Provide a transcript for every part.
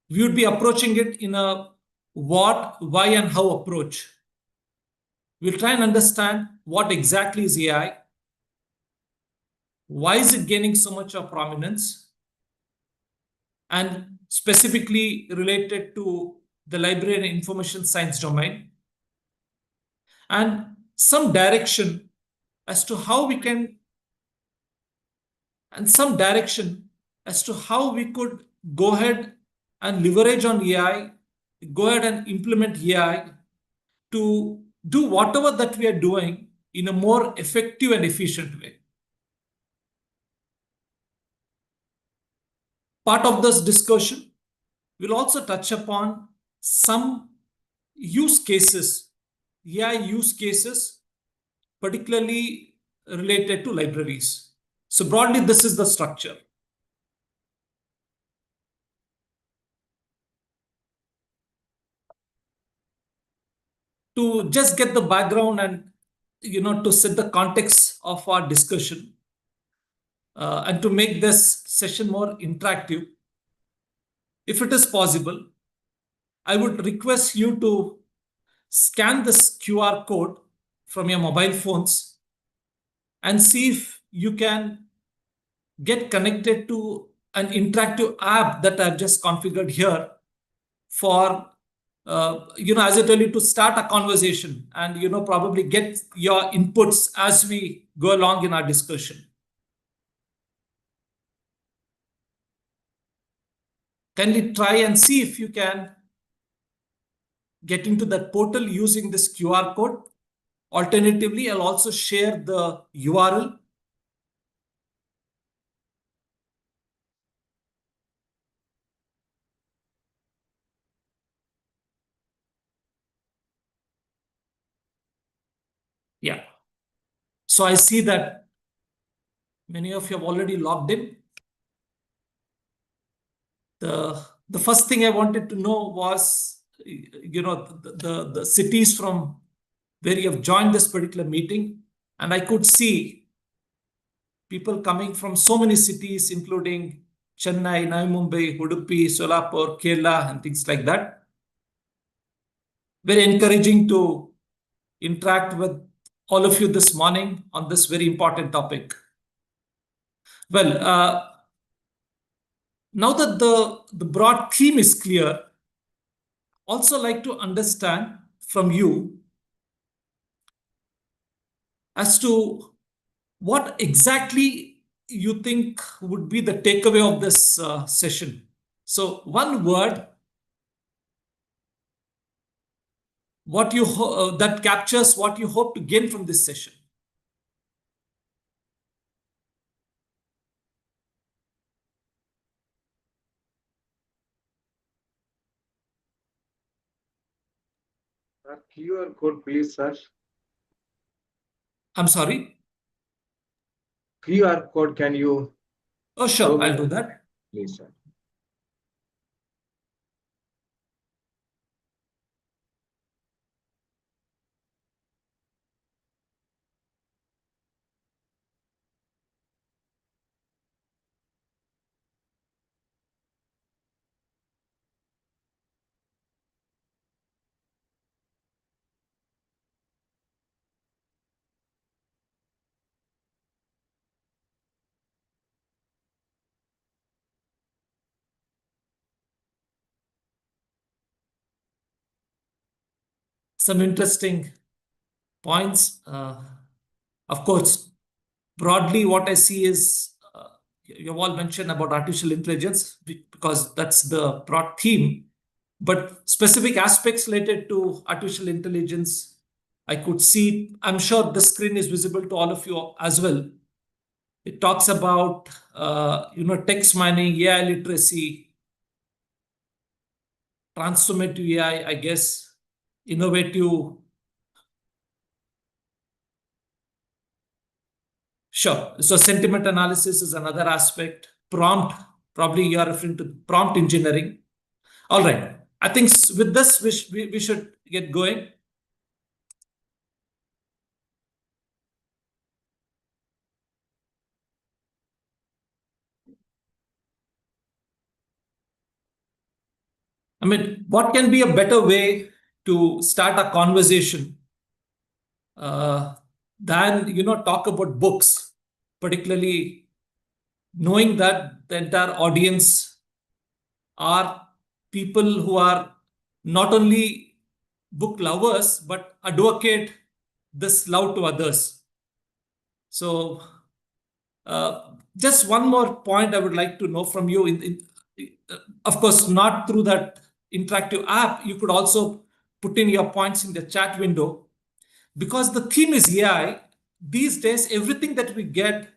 We would be approaching it in a what, why, and how approach. We'll try and understand what exactly is AI, why is it gaining so much of prominence, and specifically related to the library and information science domain, and some direction as to how we can, and some direction as to how we could go ahead and leverage on AI, go ahead and implement AI to do whatever that we are doing in a more effective and efficient way. Part of this discussion will also touch upon some use cases, AI use cases, particularly related to libraries. So broadly, this is the structure. To just get the background and to set the context of our discussion, and to make this session more interactive, if it is possible, I would request you to scan this QR code from your mobile phones and see if you can get connected to an interactive app that I've just configured here for, as I told you, to start a conversation and, probably get your inputs as we go along in our discussion. Kindly try and see if you can get into that portal using this QR code. Alternatively, I'll also share the URL. Yeah. So I see that many of you have already logged in. The first thing I wanted to know was, the cities from where you have joined this particular meeting. And I could see people coming from so many cities, including Chennai, Navi Mumbai, Udupi, Solapur, Kerala, and things like that. Very encouraging to interact with all of you this morning on this very important topic. Well, now that the broad theme is clear, also like to understand from you as to what exactly you think would be the takeaway of this session. So one word, that captures what you hope to gain from this session. QR code, please, sir. I'm sorry? QR code, can you? Oh, sure, I'll do that. Please, sir. Some interesting points. Of course, broadly, what I see is, you've all mentioned about artificial intelligence because that's the broad theme. But specific aspects related to artificial intelligence, I could see, I'm sure the screen is visible to all of you as well. It talks about, text mining, AI literacy, transformative AI, I guess, innovative. Sure. So sentiment analysis is another aspect. Prompt, probably you are referring to prompt engineering. All right. I think with this, we should get going. I mean, what can be a better way to start a conversation uh, than talk about books, particularly knowing that the entire audience are people who are not only book lovers but advocate this love to others. So, just one more point I would like to know from you. Of course, not through that interactive app. You could also put in your points in the chat window because the theme is AI. These days, everything that we get,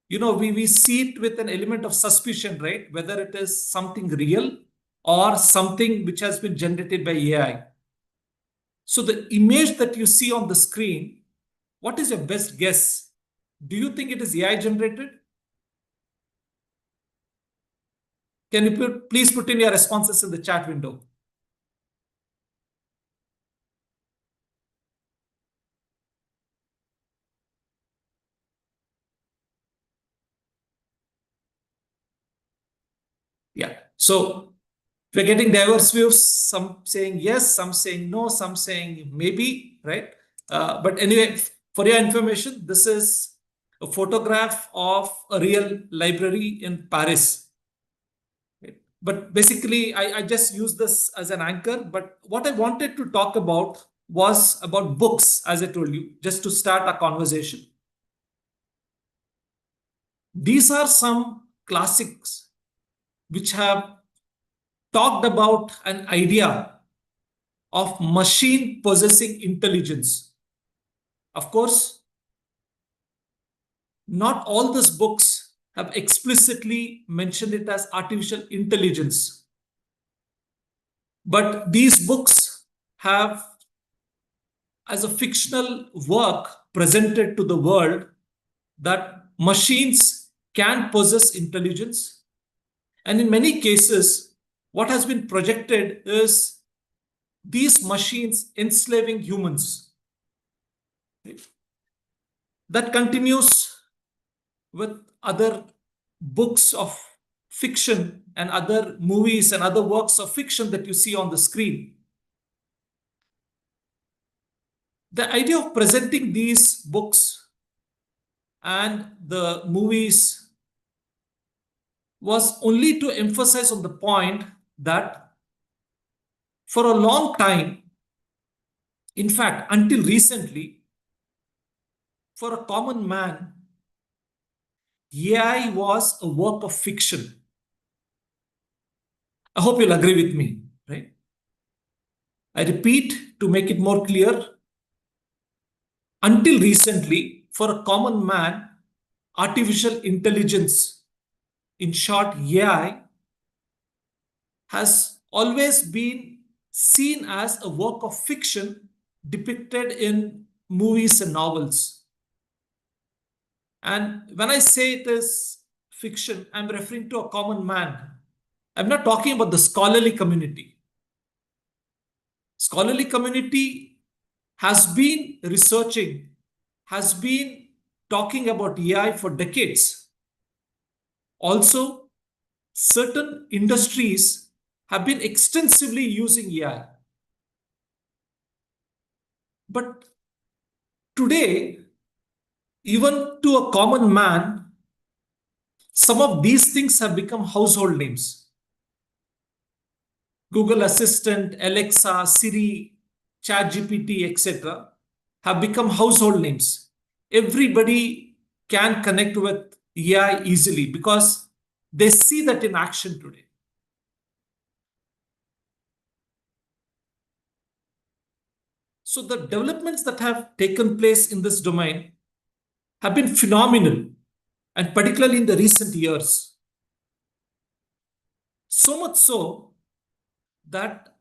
we see it with an element of suspicion, right? Whether it is something real or something which has been generated by AI. So the image that you see on the screen, what is your best guess? Do you think it is AI generated? Can you please put in your responses in the chat window? Yeah. So we're getting diverse views. Some saying yes, some saying no, some saying maybe, right? But anyway, for your information, this is a photograph of a real library in Paris. Right? But basically, I just use this as an anchor. But what I wanted to talk about was about books, as I told you, just to start a conversation. These are some classics which have talked about an idea of machine possessing intelligence. Of course, not all these books have explicitly mentioned it as artificial intelligence, but these books have, as a fictional work, presented to the world that machines can possess intelligence. And in many cases, what has been projected is these machines enslaving humans. That continues with other books of fiction and other movies and other works of fiction that you see on the screen. The idea of presenting these books and the movies was only to emphasize on the point that for a long time, in fact, until recently, for a common man, AI was a work of fiction. I hope you'll agree with me, right? I repeat to make it more clear. Until recently, for a common man, artificial intelligence, in short, AI, has always been seen as a work of fiction depicted in movies and novels. And when I say it is fiction, I'm referring to a common man. I'm not talking about the scholarly community. Scholarly community has been researching, has been talking about AI for decades. Also, certain industries have been extensively using AI. But today, even to a common man, some of these things have become household names. Google Assistant, Alexa, Siri, ChatGPT, etc., have become household names. Everybody can connect with AI easily because they see that in action today. So the developments that have taken place in this domain have been phenomenal, and particularly in the recent years. So much so that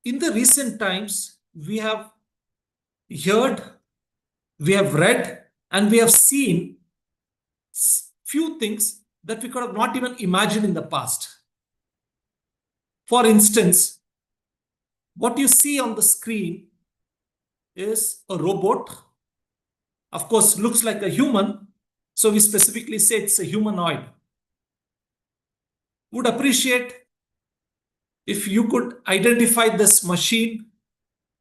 in the recent times, we have heard, we have read, and we have seen few things that we could have not even imagined in the past. For instance, what you see on the screen is a robot. Of course, looks like a human, so we specifically say it's a humanoid. Would appreciate if you could identify this machine,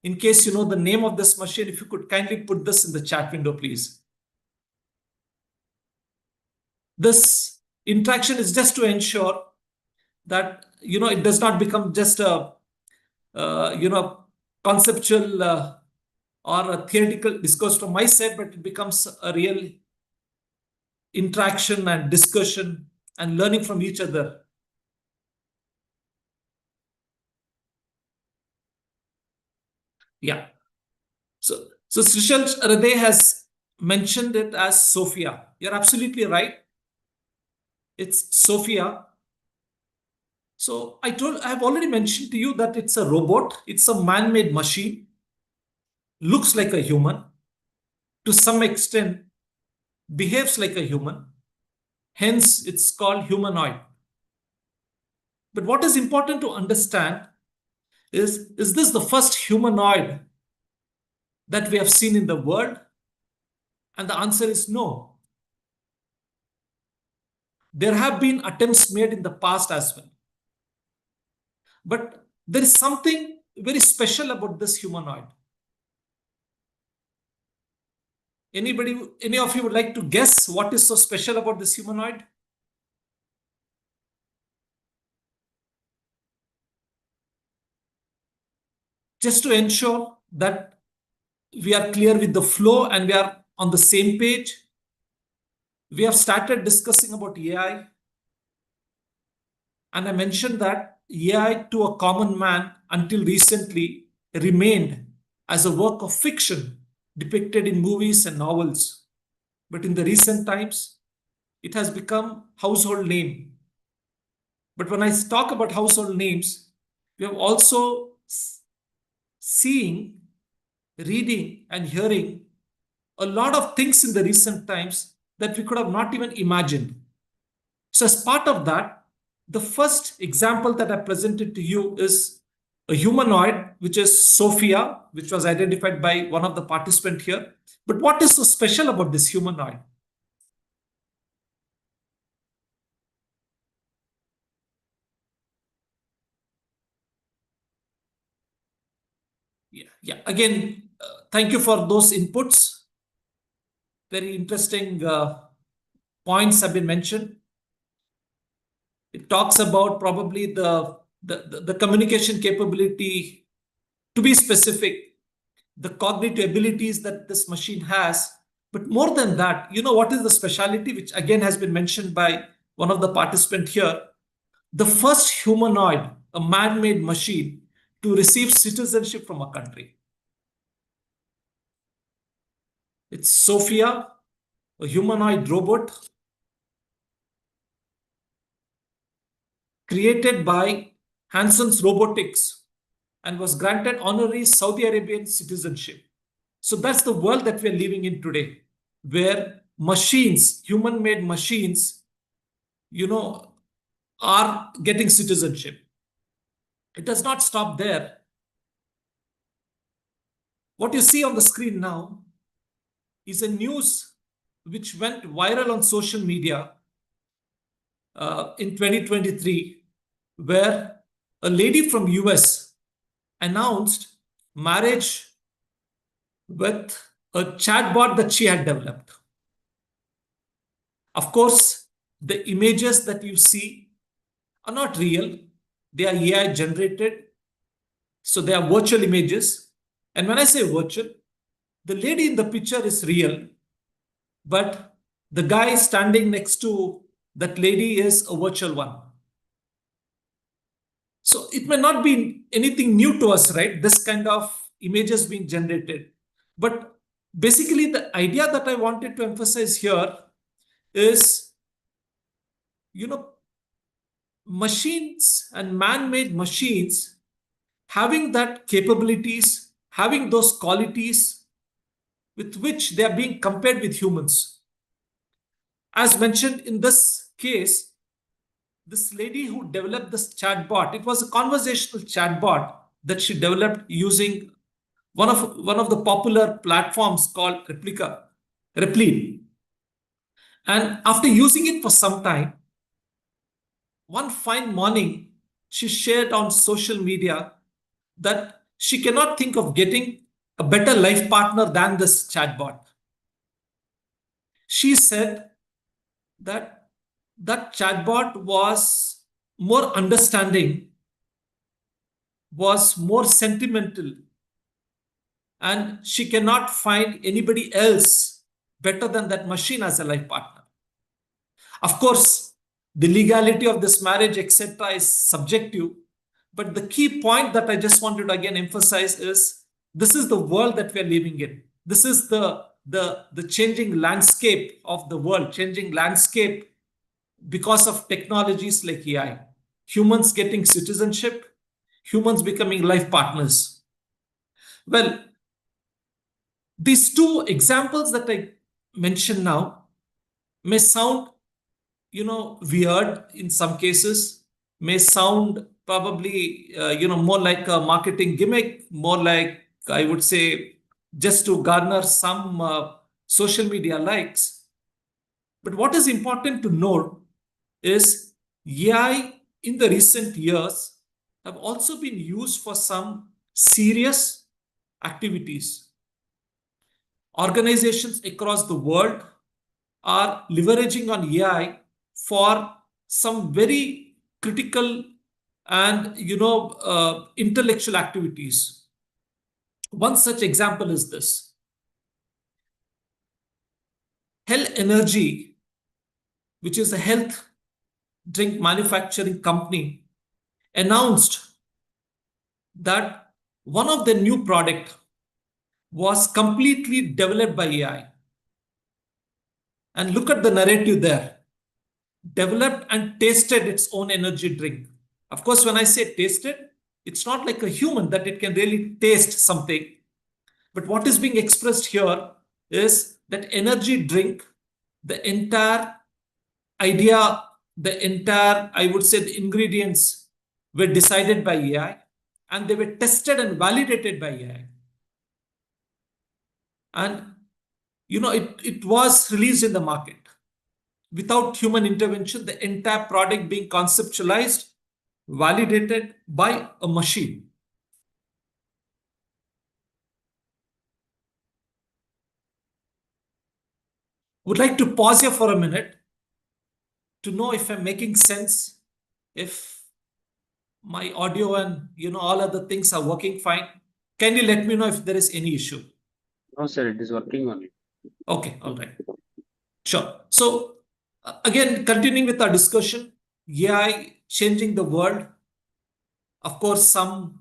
in case you know the name of this machine, if you could kindly put this in the chat window, please. This interaction is just to ensure that it does not become just a conceptual or a theoretical discourse from my side, but it becomes a real interaction and discussion and learning from each other. Yeah. So Srishal Rade has mentioned it as Sophia. You're absolutely right. It's Sophia. So I've already mentioned to you that it's a robot. It's a man-made machine. Looks like a human. To some extent, behaves like a human. Hence, it's called humanoid. But what is important to understand is this the first humanoid that we have seen in the world? And the answer is no. There have been attempts made in the past as well. But there is something very special about this humanoid. Any of you would like to guess what is so special about this humanoid? Just to ensure that we are clear with the flow and we are on the same page, we have started discussing about AI. And I mentioned that AI to a common man until recently remained as a work of fiction depicted in movies and novels. But in the recent times, it has become household name. But when I talk about household names, we have also seeing, reading, and hearing a lot of things in the recent times that we could have not even imagined. So as part of that, the first example that I presented to you is a humanoid, which is Sophia, which was identified by one of the participants here. But what is so special about this humanoid? Yeah. Again, thank you for those inputs. Very interesting points have been mentioned. It talks about probably the communication capability, to be specific, the cognitive abilities that this machine has. But more than that, what is the speciality, which again has been mentioned by one of the participants here? The first humanoid, a man-made machine, to receive citizenship from a country. It's Sophia, a humanoid robot created by Hanson's Robotics and was granted honorary Saudi Arabian citizenship. So that's the world that we're living in today, where machines, human-made machines, are getting citizenship. It does not stop there. What you see on the screen now is a news which went viral on social media in 2023, where a lady from US announced marriage with a chatbot that she had developed. Of course, the images that you see are not real. They are AI generated. So they are virtual images. And when I say virtual, the lady in the picture is real, but the guy standing next to that lady is a virtual one. So it may not be anything new to us, right? This kind of images being generated. But basically, the idea that I wanted to emphasize here is, machines and man-made machines having that capabilities, having those qualities with which they are being compared with humans. As mentioned in this case, this lady who developed this chatbot, it was a conversational chatbot that she developed using one of the popular platforms called Repli. And after using it for some time, one fine morning, she shared on social media that she cannot think of getting a better life partner than this chatbot. She said that that chatbot was more understanding, was more sentimental, and she cannot find anybody else better than that machine as a life partner. Of course, the legality of this marriage, etc., is subjective. But the key point that I just wanted to again emphasize is this is the world that we are living in. This is the changing landscape of the world, changing landscape because of technologies like AI. Humans getting citizenship, humans becoming life partners. Well, these two examples that I mentioned now may sound, weird in some cases, may sound probably, more like a marketing gimmick, more like, I would say, just to garner some social media likes. But what is important to note is AI in the recent years have also been used for some serious activities. Organizations across the world are leveraging on AI for some very critical and intellectual activities. One such example is this: Hell Energy, which is a health drink manufacturing company, announced that one of the new product was completely developed by AI. And look at the narrative there: developed and tasted its own energy drink. Of course, when I say tasted, it's not like a human that it can really taste something. But what is being expressed here is that energy drink, the entire idea, the entire, I would say, the ingredients were decided by AI and they were tested and validated by AI. And, it was released in the market without human intervention, the entire product being conceptualized, validated by a machine. Would like to pause here for a minute to know if I'm making sense, if my audio and all other things are working fine. Can you let me know if there is any issue? No, sir, it is working on it. Okay, all right. Sure. So again, continuing with our discussion, AI changing the world. Of course, some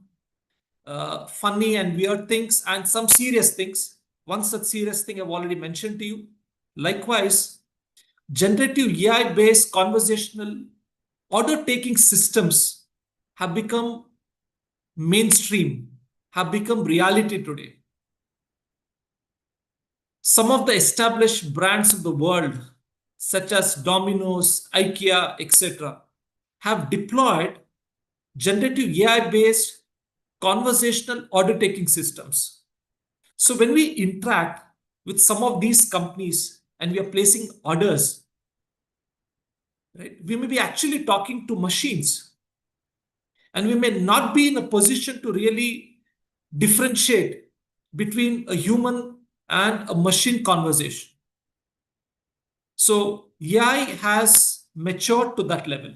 funny and weird things and some serious things. One such serious thing I've already mentioned to you. Likewise, generative AI-based conversational order-taking systems have become mainstream, have become reality today. Some of the established brands of the world, such as Domino's, IKEA, etc., have deployed generative AI-based conversational order-taking systems. So when we interact with some of these companies and we are placing orders, right, we may be actually talking to machines, and we may not be in a position to really differentiate between a human and a machine conversation. So AI has matured to that level.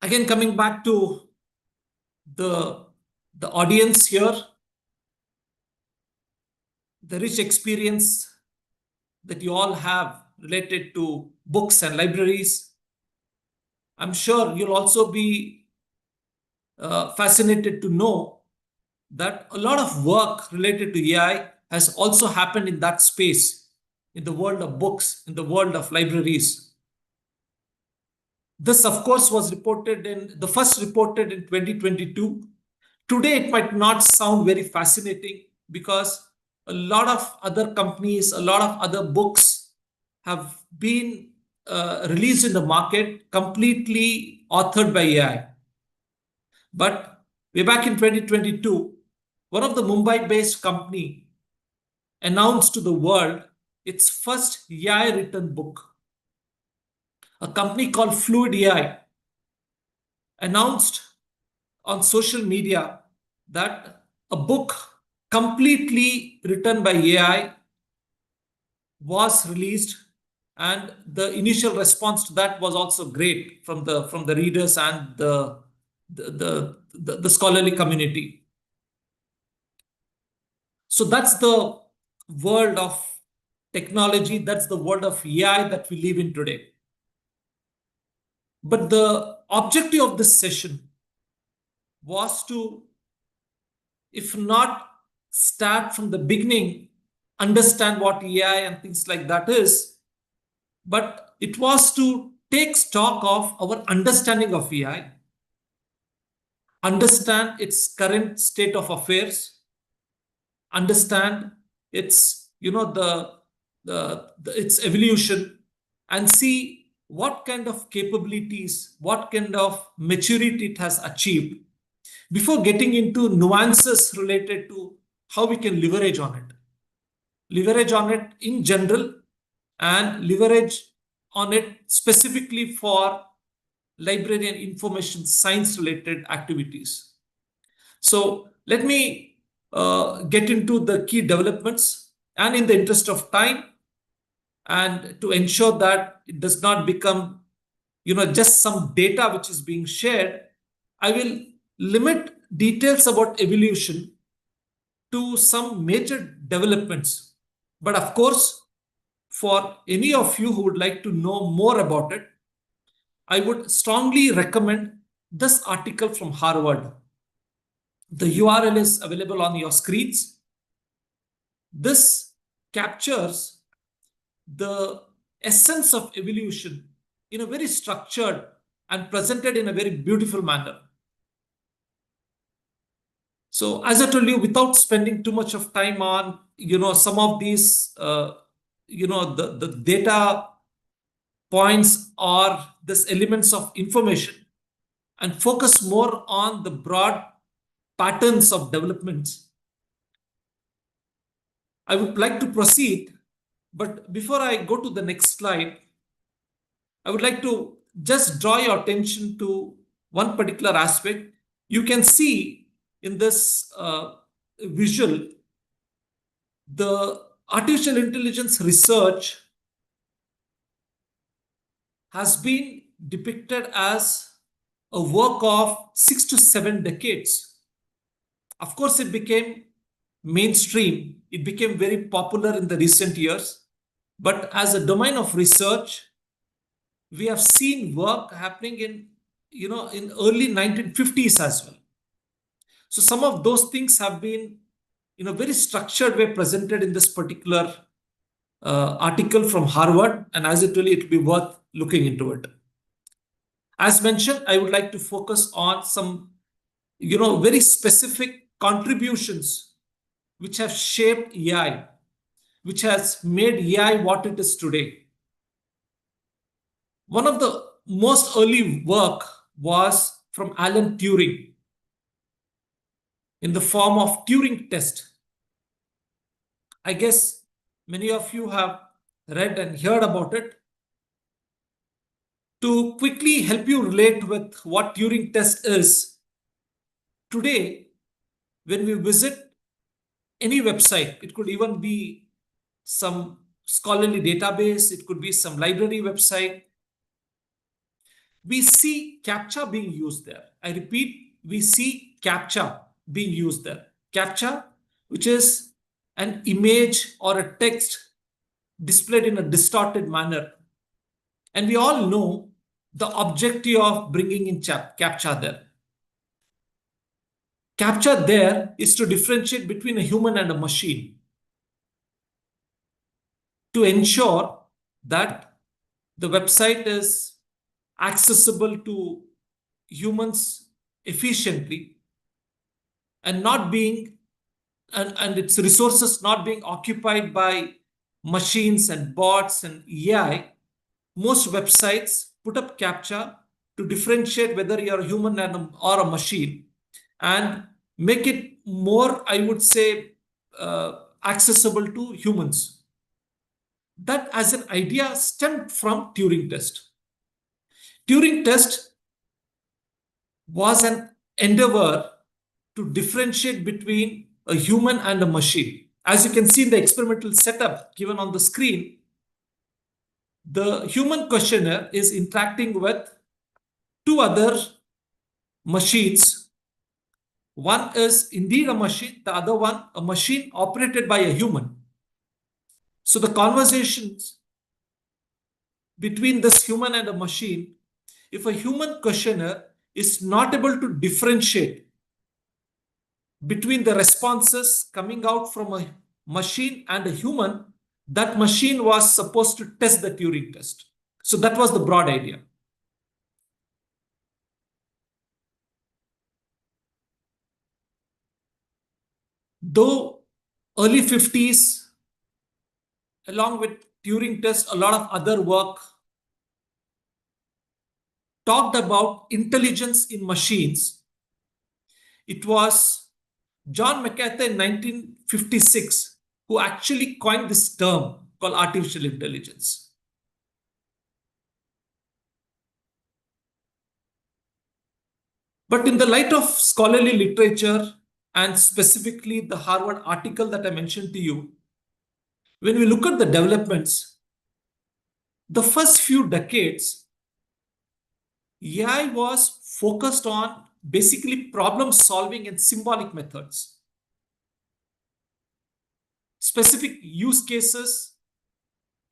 Again, coming back to the audience here, the rich experience that you all have related to books and libraries. I'm sure you'll also be fascinated to know that a lot of work related to AI has also happened in that space, in the world of books, in the world of libraries. This, of course, was reported in the first reported in 2022. Today, it might not sound very fascinating because a lot of other companies, a lot of other books have been released in the market completely authored by AI. But way back in 2022, one of the Mumbai-based company announced to the world its first AI written book. a company called Fluid AI announced on social media that a book completely written by AI was released, and the initial response to that was also great from the readers and the scholarly community. So that's the world of technology, that's the world of AI that we live in today. But the objective of this session was to, if not start from the beginning, understand what AI and things like that is, but it was to take stock of our understanding of AI, understand its current state of affairs, understand its, its evolution, and see what kind of capabilities, what kind of maturity it has achieved before getting into nuances related to how we can leverage on it in general, and leverage on it specifically for library and information science related activities. So let me get into the key developments, and in the interest of time, and to ensure that it does not become just some data which is being shared, I will limit details about evolution to some major developments. But of course, for any of you who would like to know more about it, I would strongly recommend this article from Harvard. The URL is available on your screens. This captures the essence of evolution in a very structured and presented in a very beautiful manner. So as I told you, without spending too much of time on some of these the data points or these elements of information, and focus more on the broad patterns of developments, I would like to proceed. But before I go to the next slide, I would like to just draw your attention to one particular aspect. You can see in this visual the artificial intelligence research has been depicted as a work of 6 to 7 decades. Of course, it became mainstream, it became very popular in the recent years. But as a domain of research, we have seen work happening in early 1950s as well. So some of those things have been in a very structured way presented in this particular article from Harvard, and as I told you, it will be worth looking into it. As mentioned, I would like to focus on some very specific contributions which have shaped AI, which has made AI what it is today. One of the most early work was from Alan Turing in the form of Turing test. I guess many of you have read and heard about it. To quickly help you relate with what Turing test is, today, when we visit any website, it could even be some scholarly database, it could be some library website, we see CAPTCHA being used there. I repeat, we see CAPTCHA being used there. CAPTCHA, which is an image or a text displayed in a distorted manner. And we all know the objective of bringing in CAPTCHA there. CAPTCHA there is to differentiate between a human and a machine, to ensure that the website is accessible to humans efficiently, and not being and its resources not being occupied by machines and bots and AI. Most websites put up CAPTCHA to differentiate whether you're a human or a machine, and make it more, I would say, accessible to humans. That as an idea stemmed from Turing test. Turing test was an endeavor to differentiate between a human and a machine. As you can see in the experimental setup given on the screen, the human questioner is interacting with two other machines. One is indeed a machine, the other one a machine operated by a human. So the conversations between this human and a machine, if a human questioner is not able to differentiate between the responses coming out from a machine and a human, that machine was supposed to test the Turing test. So that was the broad idea. Though early 50s, along with Turing test, a lot of other work talked about intelligence in machines. It was John McCarthy in 1956 who actually coined this term called artificial intelligence. But in the light of scholarly literature, and specifically the Harvard article that I mentioned to you, when we look at the developments, the first few decades, AI was focused on basically problem solving and symbolic methods. Specific use cases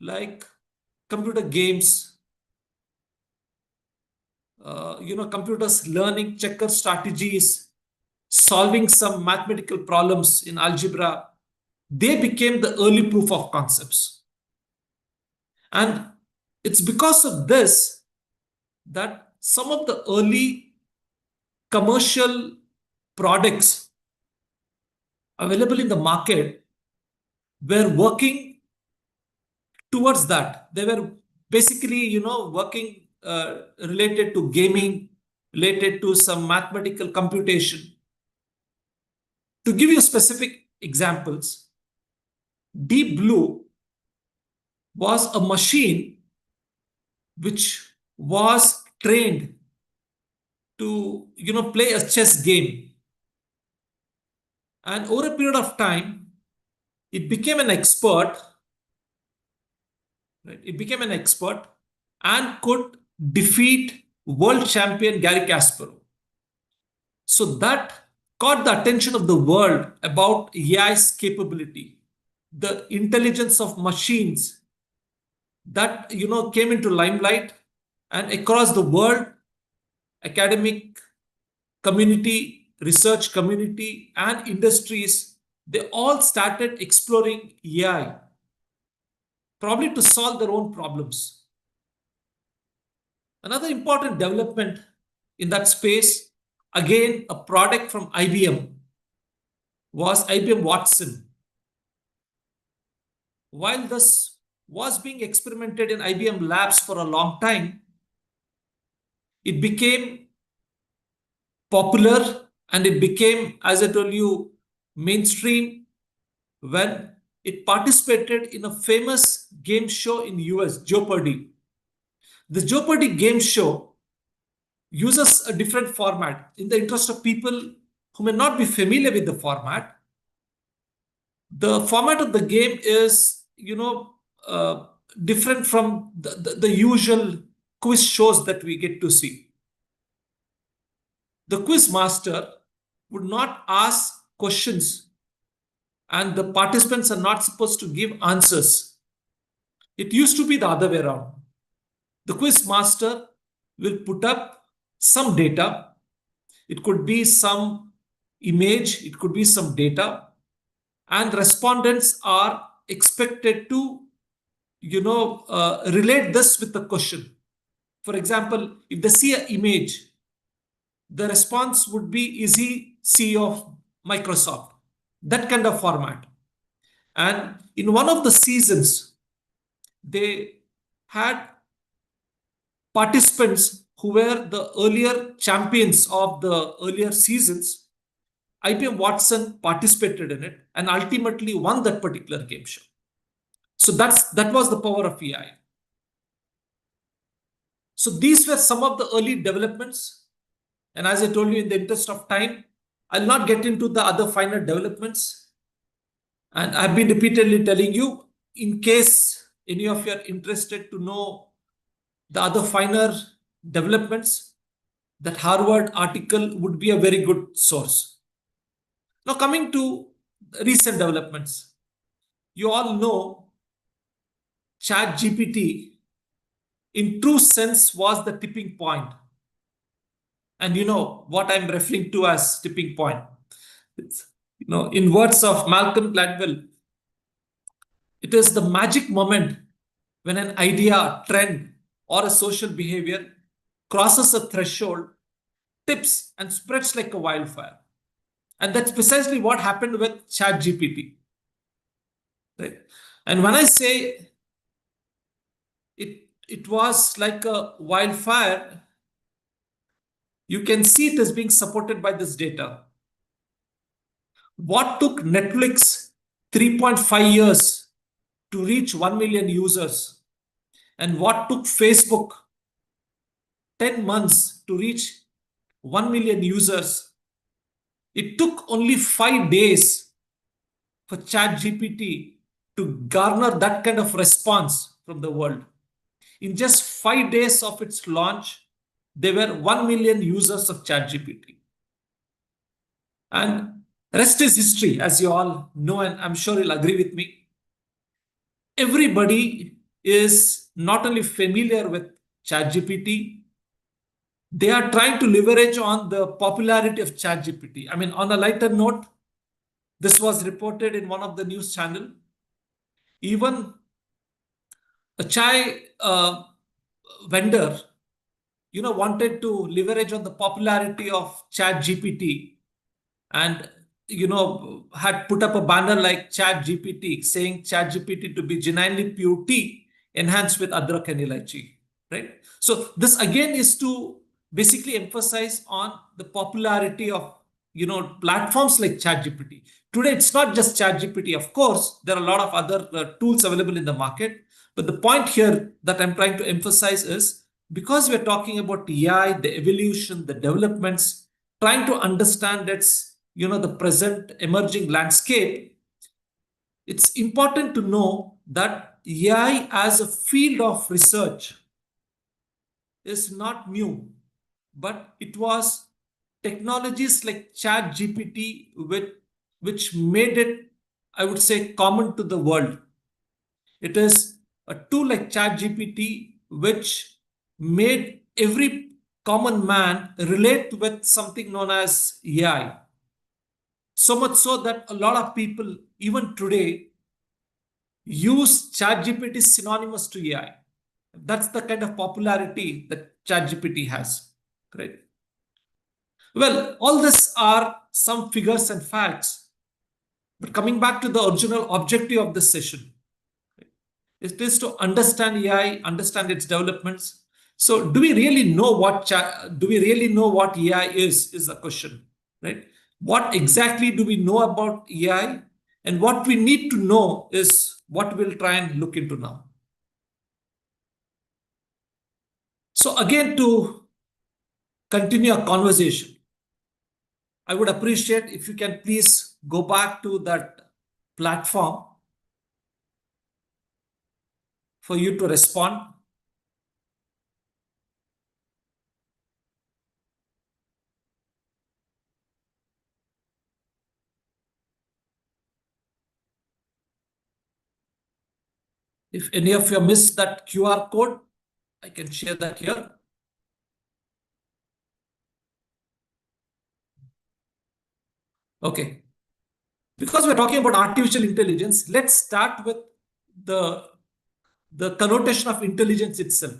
like computer games, computers learning checker strategies, solving some mathematical problems in algebra, they became the early proof of concepts. And it's because of this that some of the early commercial products available in the market were working towards that. They were basically, working related to gaming, related to some mathematical computation. To give you specific examples, Deep Blue was a machine which was trained to play a chess game, and over a period of time it became an expert, right? It became an expert and could defeat world champion Gary Kasparov. So that caught the attention of the world about AI's capability, the intelligence of machines that came into limelight, and across the world, academic community, research community, and industries, they all started exploring AI, probably to solve their own problems. Another important development in that space, again, a product from IBM, was IBM Watson. While this was being experimented in IBM labs for a long time, it became popular and it became, as I told you, mainstream when it participated in a famous game show in US, Jeopardy. The Jeopardy game show uses a different format. In the interest of people who may not be familiar with the format of the game is, different from the usual quiz shows that we get to see. The quiz master would not ask questions and the participants are not supposed to give answers. It used to be the other way around. The quiz master will put up some data. It could be some image, it could be some data, and respondents are expected to relate this with the question. For example, if they see an image, the response would be, is he CEO of Microsoft? That kind of format. And in one of the seasons, they had participants who were the earlier champions of the earlier seasons. IBM Watson participated in it and ultimately won that particular game show. So that was the power of AI. So these were some of the early developments. And as I told you, in the interest of time, I'll not get into the other finer developments. And I've been repeatedly telling you, in case any of you are interested to know the other finer developments, that Harvard article would be a very good source. Now, coming to recent developments, you all know ChatGPT, in true sense, was the tipping point. And you know what I'm referring to as tipping point. It's, in words of Malcolm Gladwell, it is the magic moment when an idea, trend, or a social behavior crosses a threshold, tips, and spreads like a wildfire. And that's precisely what happened with ChatGPT. Right? And when I say it was like a wildfire, you can see it is being supported by this data. What took Netflix 3.5 years to reach 1 million users, and what took Facebook 10 months to reach 1 million users, it took only 5 days for ChatGPT to garner that kind of response from the world. In just 5 days of its launch, there were 1 million users of ChatGPT. And rest is history, as you all know, and I'm sure you'll agree with me. Everybody is not only familiar with ChatGPT, they are trying to leverage on the popularity of ChatGPT. I mean, on a lighter note, this was reported in one of the news channel. Even a chai vendor, wanted to leverage on the popularity of ChatGPT, and had put up a banner like ChatGPT, saying ChatGPT to be genuinely pure tea enhanced with adrak and elaichi, right? So this again is to basically emphasize on the popularity of platforms like ChatGPT. Today, it's not just ChatGPT. Of course, there are a lot of other tools available in the market. But the point here that I'm trying to emphasize is, because we're talking about AI, the evolution, the developments, trying to understand its, the present emerging landscape, it's important to know that AI as a field of research is not new, but it was technologies like ChatGPT which made it, I would say, common to the world. It is a tool like ChatGPT which made every common man relate with something known as AI. So much so that a lot of people, even today, use ChatGPT synonymous to AI. That's the kind of popularity that ChatGPT has. Great. Well, all this are some figures and facts. But coming back to the original objective of this session, it is to understand AI, understand its developments. So, do we really know what AI is? Is the question, right? What exactly do we know about AI, and what we need to know is what we'll try and look into now. So, again, to continue our conversation, I would appreciate if you can please go back to that platform for you to respond. If any of you missed that QR code, I can share that here. Okay. Because we're talking about artificial intelligence, let's start with the, the connotation of intelligence itself,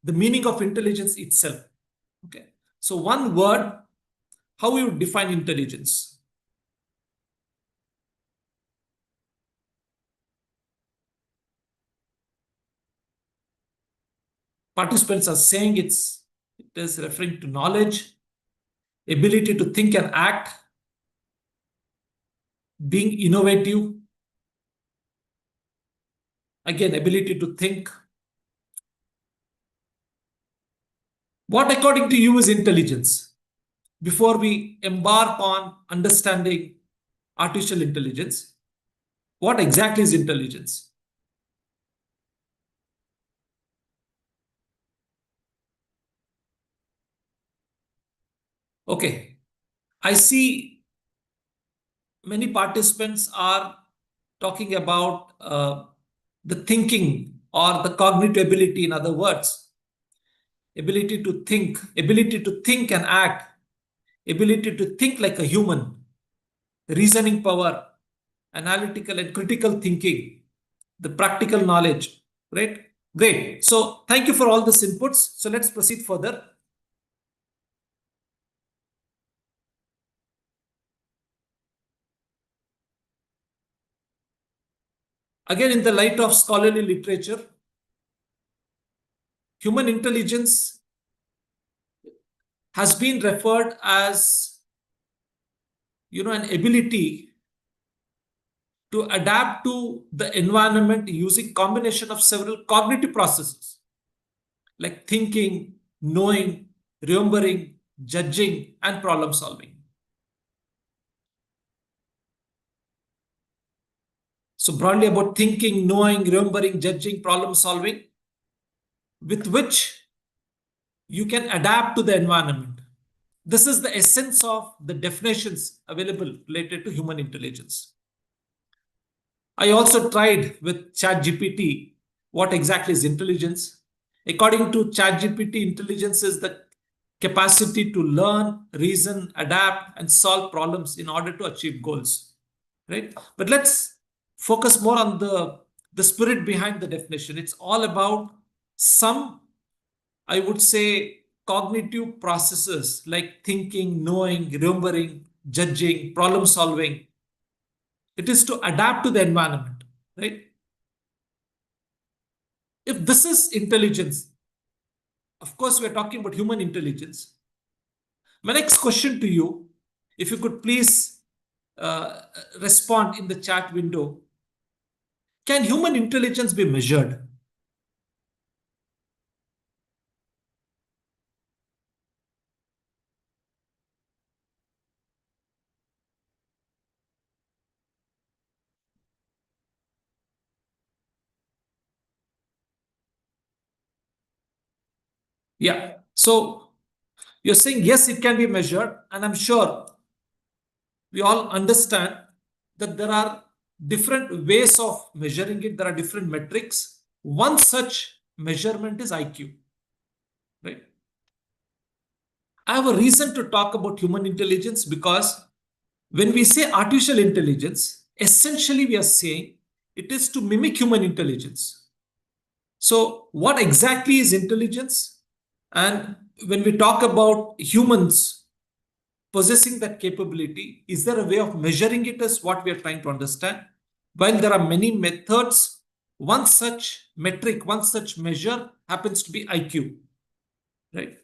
the meaning of intelligence itself. Okay. So one word, how we would define intelligence. Participants are saying it is referring to knowledge, ability to think and act, being innovative, again, ability to think, What, according to you, is intelligence? Before we embark on understanding artificial intelligence, what exactly is intelligence? Okay, I see many participants are talking about the thinking or the cognitive ability, in other words, ability to think and act, ability to think like a human, reasoning power, analytical and critical thinking, the practical knowledge, right? Great. So thank you for all these inputs. So let's proceed further. Again, in the light of scholarly literature, human intelligence has been referred as, an ability to adapt to the environment using combination of several cognitive processes like thinking, knowing, remembering, judging, and problem solving. So broadly about thinking, knowing, remembering, judging, problem solving, with which you can adapt to the environment. This is the essence of the definitions available related to human intelligence. I also tried with ChatGPT what exactly is intelligence. According to ChatGPT, intelligence is the capacity to learn, reason, adapt, and solve problems in order to achieve goals. Right? But let's focus more on the spirit behind the definition. It's all about some, I would say, cognitive processes like thinking, knowing, remembering, judging, problem solving. It is to adapt to the environment, right? If this is intelligence, of course, we're talking about human intelligence. My next question to you, if you could please uh, respond in the chat window, can human intelligence be measured? Yeah. So you're saying yes, it can be measured, and I'm sure we all understand that there are different ways of measuring it. There are different metrics. One such measurement is IQ, right? I have a reason to talk about human intelligence because when we say artificial intelligence, essentially we are saying it is to mimic human intelligence. So, what exactly is intelligence? And when we talk about humans possessing that capability, is there a way of measuring it as what we are trying to understand? While there are many methods, one such metric, one such measure happens to be IQ, right?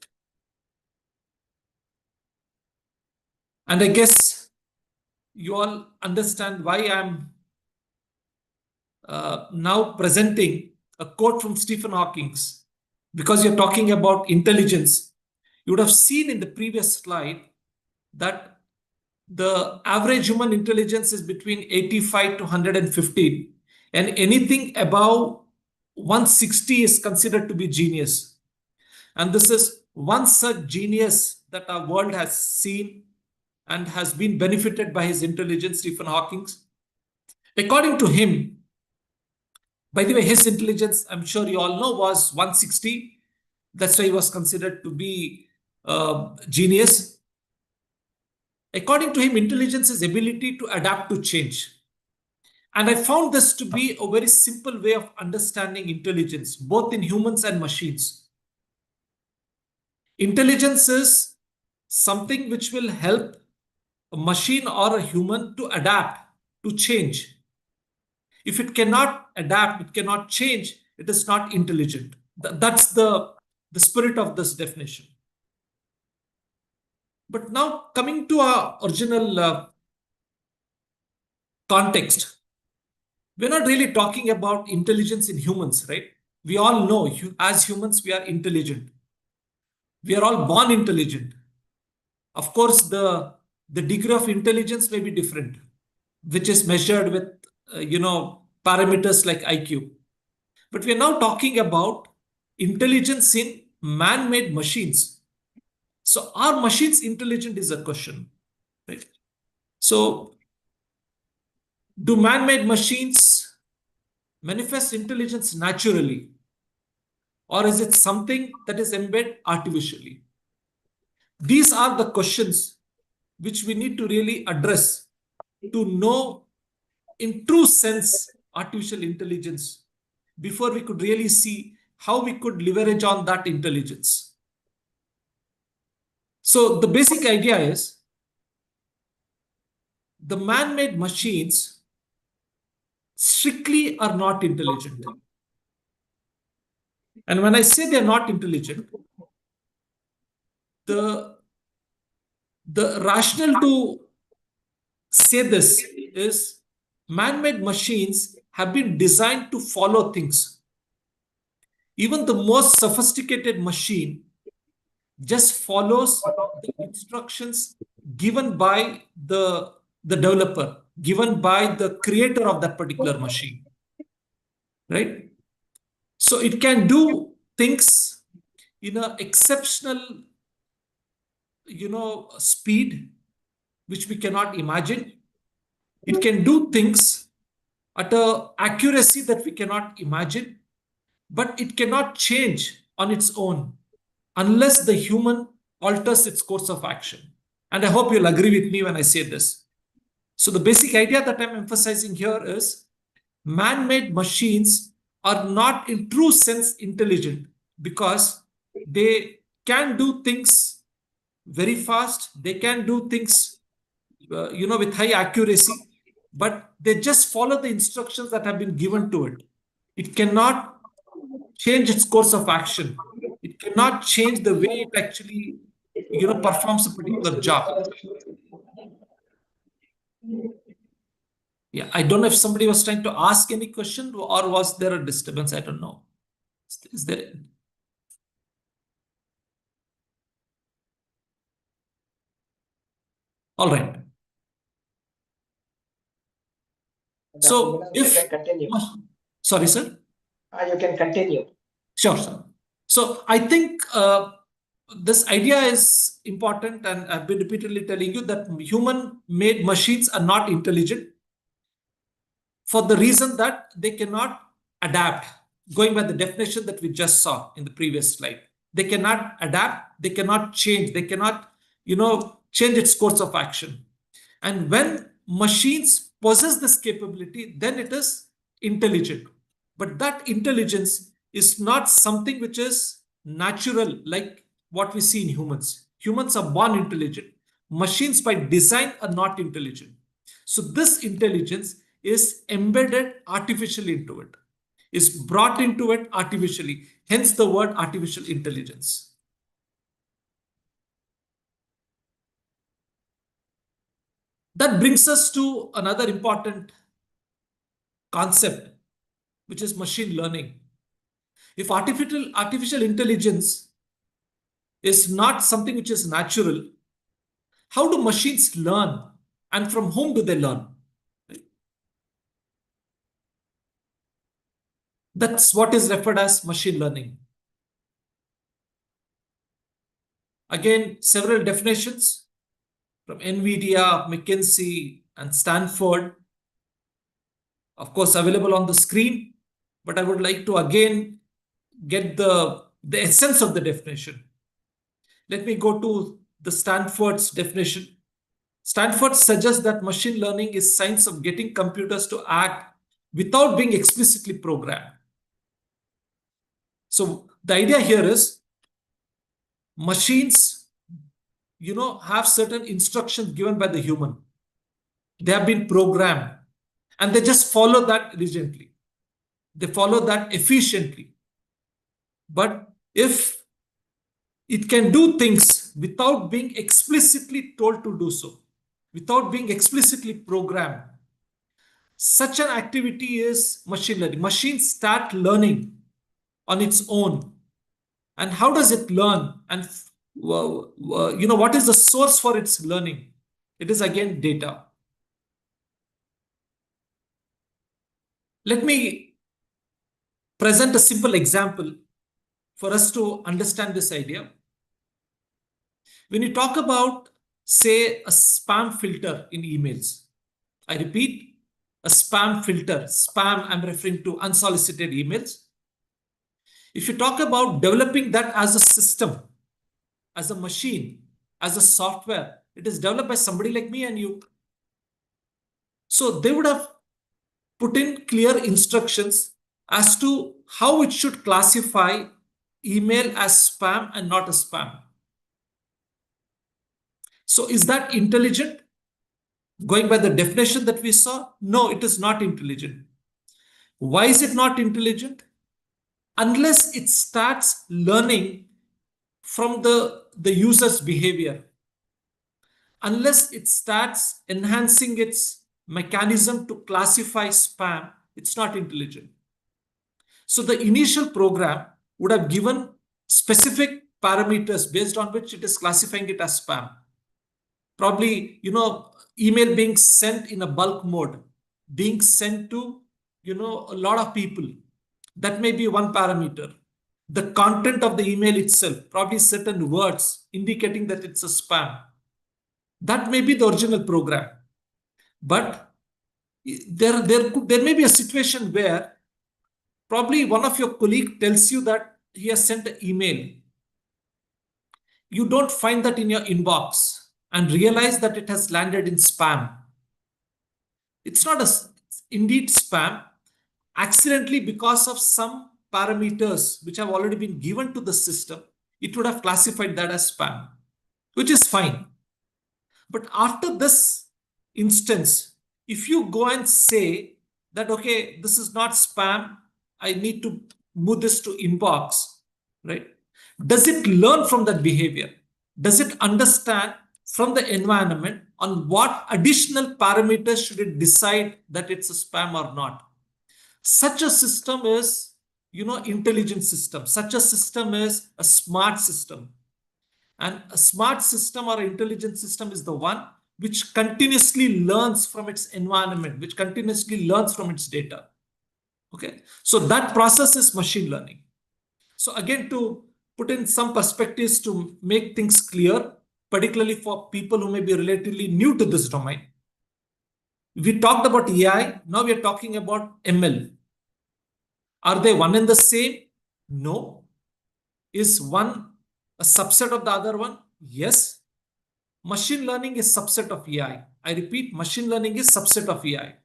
And I guess you all understand why I'm now presenting a quote from Stephen Hawking's. Because you're talking about intelligence, you would have seen in the previous slide that the average human intelligence is between 85 to 115, and anything above 160 is considered to be genius. And this is one such genius that our world has seen and has been benefited by his intelligence, Stephen Hawking. According to him, by the way, his intelligence, I'm sure you all know, was 160. That's why he was considered to be genius. According to him, intelligence is ability to adapt to change. And I found this to be a very simple way of understanding intelligence, both in humans and machines. Intelligence is something which will help a machine or a human to adapt, to change. If it cannot adapt, it cannot change, it is not intelligent. That's the spirit of this definition. But now coming to our original context, we're not really talking about intelligence in humans, right? We all know as humans, we are intelligent. We are all born intelligent. Of course, the degree of intelligence may be different, which is measured with, parameters like IQ. But we are now talking about intelligence in man-made machines. So are machines intelligent is a question, right? So do man-made machines manifest intelligence naturally? Or is it something that is embedded artificially? These are the questions which we need to really address to know in true sense artificial intelligence before we could really see how we could leverage on that intelligence. So the basic idea is the man-made machines strictly are not intelligent. And when I say they're not intelligent, the rationale to say this is man-made machines have been designed to follow things. Even the most sophisticated machine just follows the instructions given by the developer, given by the creator of that particular machine, right? So it can do things in an exceptional, speed, which we cannot imagine. It can do things at a accuracy that we cannot imagine, but it cannot change on its own unless the human alters its course of action. And I hope you'll agree with me when I say this. So the basic idea that I'm emphasizing here is man-made machines are not in true sense intelligent because they can do things very fast. They can do things, with high accuracy, but they just follow the instructions that have been given to it. It cannot change its course of action. It cannot change the way it actually, performs a particular job. Yeah, I don't know if somebody was trying to ask any question or was there a disturbance? I don't know. Is there? All right. So You if, can continue. sorry, sir. You can continue. Sure, sir. So I think this idea is important, and I've been repeatedly telling you that human-made machines are not intelligent for the reason that they cannot adapt. Going by the definition that we just saw in the previous slide, they cannot adapt, they cannot change, they cannot, change its course of action. And when machines possess this capability, then it is intelligent. But that intelligence is not something which is natural like what we see in humans. Humans are born intelligent. Machines by design are not intelligent. So this intelligence is embedded artificially into it, is brought into it artificially. Hence the word artificial intelligence. That brings us to another important concept, which is machine learning. If artificial intelligence is not something which is natural, how do machines learn and from whom do they learn? That's what is referred as machine learning. Again, several definitions from NVIDIA, McKinsey, and Stanford, of course, available on the screen. But I would like to again get the essence of the definition. Let me go to the Stanford's definition. Stanford suggests that machine learning is science of getting computers to act without being explicitly programmed. So the idea here is machines, have certain instructions given by the human. They have been programmed and they just follow that diligently. They follow that efficiently. But if it can do things without being explicitly told to do so, without being explicitly programmed, such an activity is machine learning. Machines start learning on its own. And how does it learn? And what is the source for its learning? It is again data. Let me present a simple example for us to understand this idea. When you talk about, say, a spam filter in emails, I repeat, a spam filter. Spam, I'm referring to unsolicited emails. If you talk about developing that as a system, as a machine, as a software, it is developed by somebody like me and you. So they would have put in clear instructions as to how it should classify email as spam and not a spam. So is that intelligent? Going by the definition that we saw? No, it is not intelligent. Why is it not intelligent? Unless it starts learning from the user's behavior, unless it starts enhancing its mechanism to classify spam, it's not intelligent. So the initial program would have given specific parameters based on which it is classifying it as spam. Probably, email being sent in a bulk mode, being sent to, a lot of people. That may be one parameter. The content of the email itself, probably certain words indicating that it's a spam. That may be the original program. But there may be a situation where probably one of your colleagues tells you that he has sent an email. You don't find that in your inbox and realize that it has landed in spam. It's not indeed spam. Accidentally, because of some parameters which have already been given to the system, it would have classified that as spam, which is fine. But after this instance, if you go and say that, okay, this is not spam, I need to move this to inbox, right? Does it learn from that behavior? Does it understand from the environment on what additional parameters should it decide that it's a spam or not? Such a system is, intelligent system. Such a system is a smart system. And a smart system or intelligent system is the one which continuously learns from its environment, which continuously learns from its data. Okay, so that process is machine learning. So again, to put in some perspectives to make things clear, particularly for people who may be relatively new to this domain, we talked about AI, now we are talking about ML. Are they one and the same? No. Is one a subset of the other one? Yes. Machine learning is subset of AI. I repeat, machine learning is subset of AI.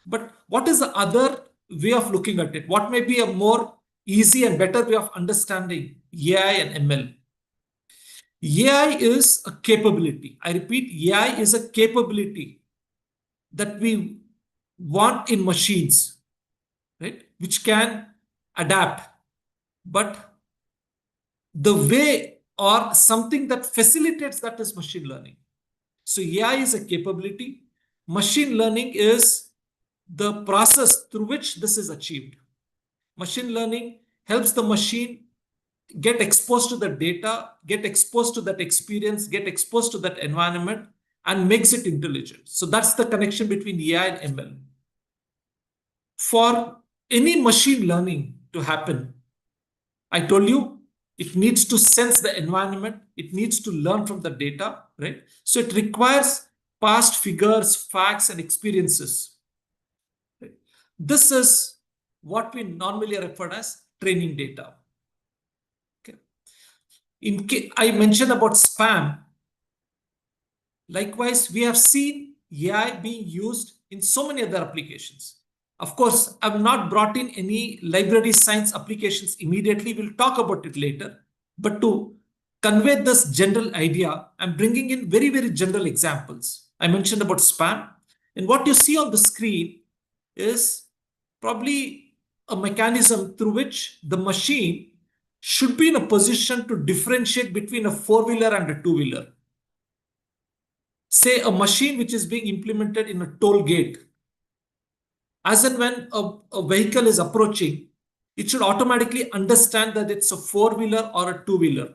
But what is the other way of looking at it? What may be a more easy and better way of understanding AI and ML? AI is a capability. I repeat, AI is a capability that we want in machines, right? Which can adapt. But the way or something that facilitates that is machine learning. So AI is a capability. Machine learning is the process through which this is achieved. Machine learning helps the machine get exposed to the data, get exposed to that experience, get exposed to that environment, and makes it intelligent. So that's the connection between AI and ML. For any machine learning to happen, I told you, it needs to sense the environment. It needs to learn from the data, right? So it requires past figures, facts, and experiences. Right? This is what we normally refer as training data. Okay. I mentioned about spam. Likewise, we have seen AI being used in so many other applications. Of course, I've not brought in any library science applications immediately. We'll talk about it later. But to convey this general idea, I'm bringing in very, very general examples. I mentioned about spam. And what you see on the screen is probably a mechanism through which the machine should be in a position to differentiate between a four-wheeler and a two-wheeler. Say a machine which is being implemented in a toll gate. As and when a vehicle is approaching, it should automatically understand that it's a four-wheeler or a two-wheeler.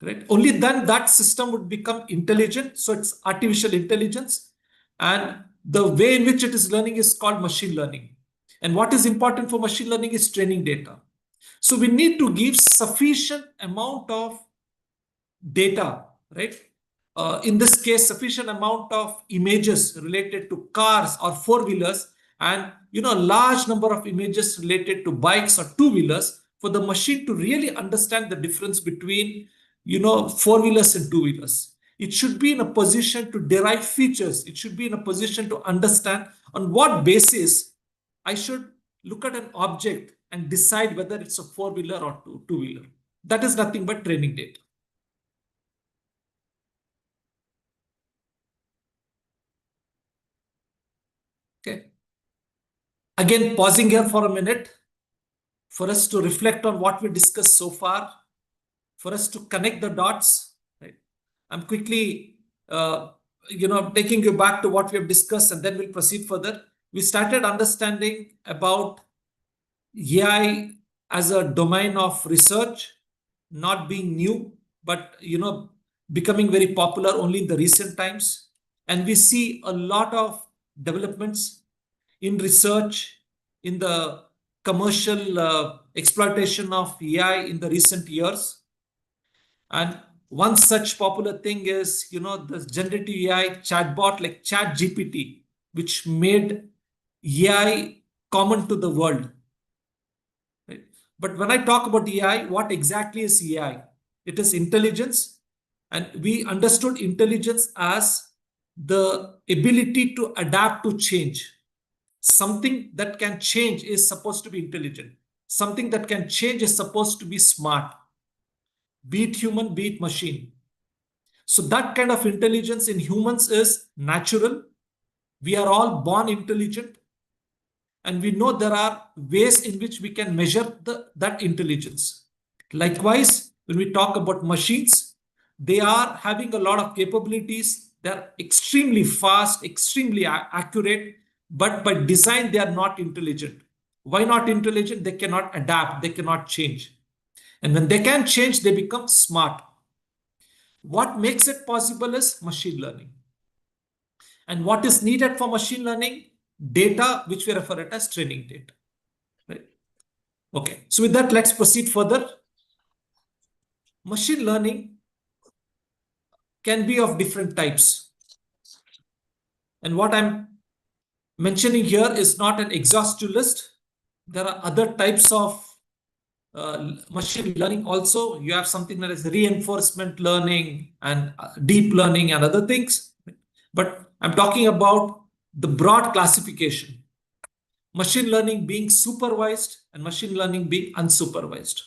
Correct? Only then that system would become intelligent. So it's artificial intelligence. And the way in which it is learning is called machine learning. And what is important for machine learning is training data. So we need to give sufficient amount of data, right? In this case, sufficient amount of images related to cars or four-wheelers, and a large number of images related to bikes or two-wheelers, for the machine to really understand the difference between four-wheelers and two-wheelers. It should be in a position to derive features. It should be in a position to understand on what basis I should look at an object and decide whether it's a four-wheeler or two-wheeler. That is nothing but training data. Okay. Again, pausing here for a minute for us to reflect on what we discussed so far, for us to connect the dots. Right? I'm quickly, taking you back to what we have discussed, and then we'll proceed further. We started understanding about AI as a domain of research, not being new, but becoming very popular only in the recent times. And we see a lot of developments in research, in the commercial exploitation of AI in the recent years. And one such popular thing is, the generative AI chatbot like ChatGPT, which made AI common to the world. Right? But when I talk about AI, what exactly is AI? It is intelligence. And we understood intelligence as the ability to adapt to change. Something that can change is supposed to be intelligent. Something that can change is supposed to be smart, be it human, be it machine. So that kind of intelligence in humans is natural. We are all born intelligent. And we know there are ways in which we can measure that intelligence. Likewise, when we talk about machines, they are having a lot of capabilities. They're extremely fast, extremely accurate, but by design, they are not intelligent. Why not intelligent? They cannot adapt, they cannot change. And when they can change, they become smart. What makes it possible is machine learning. And what is needed for machine learning? Data, which we refer it as training data. Right? Okay, so with that, let's proceed further. Machine learning can be of different types. And what I'm mentioning here is not an exhaustive list. There are other types of machine learning also. You have something that is reinforcement learning and deep learning and other things. But I'm talking about the broad classification. Machine learning being supervised and machine learning being unsupervised.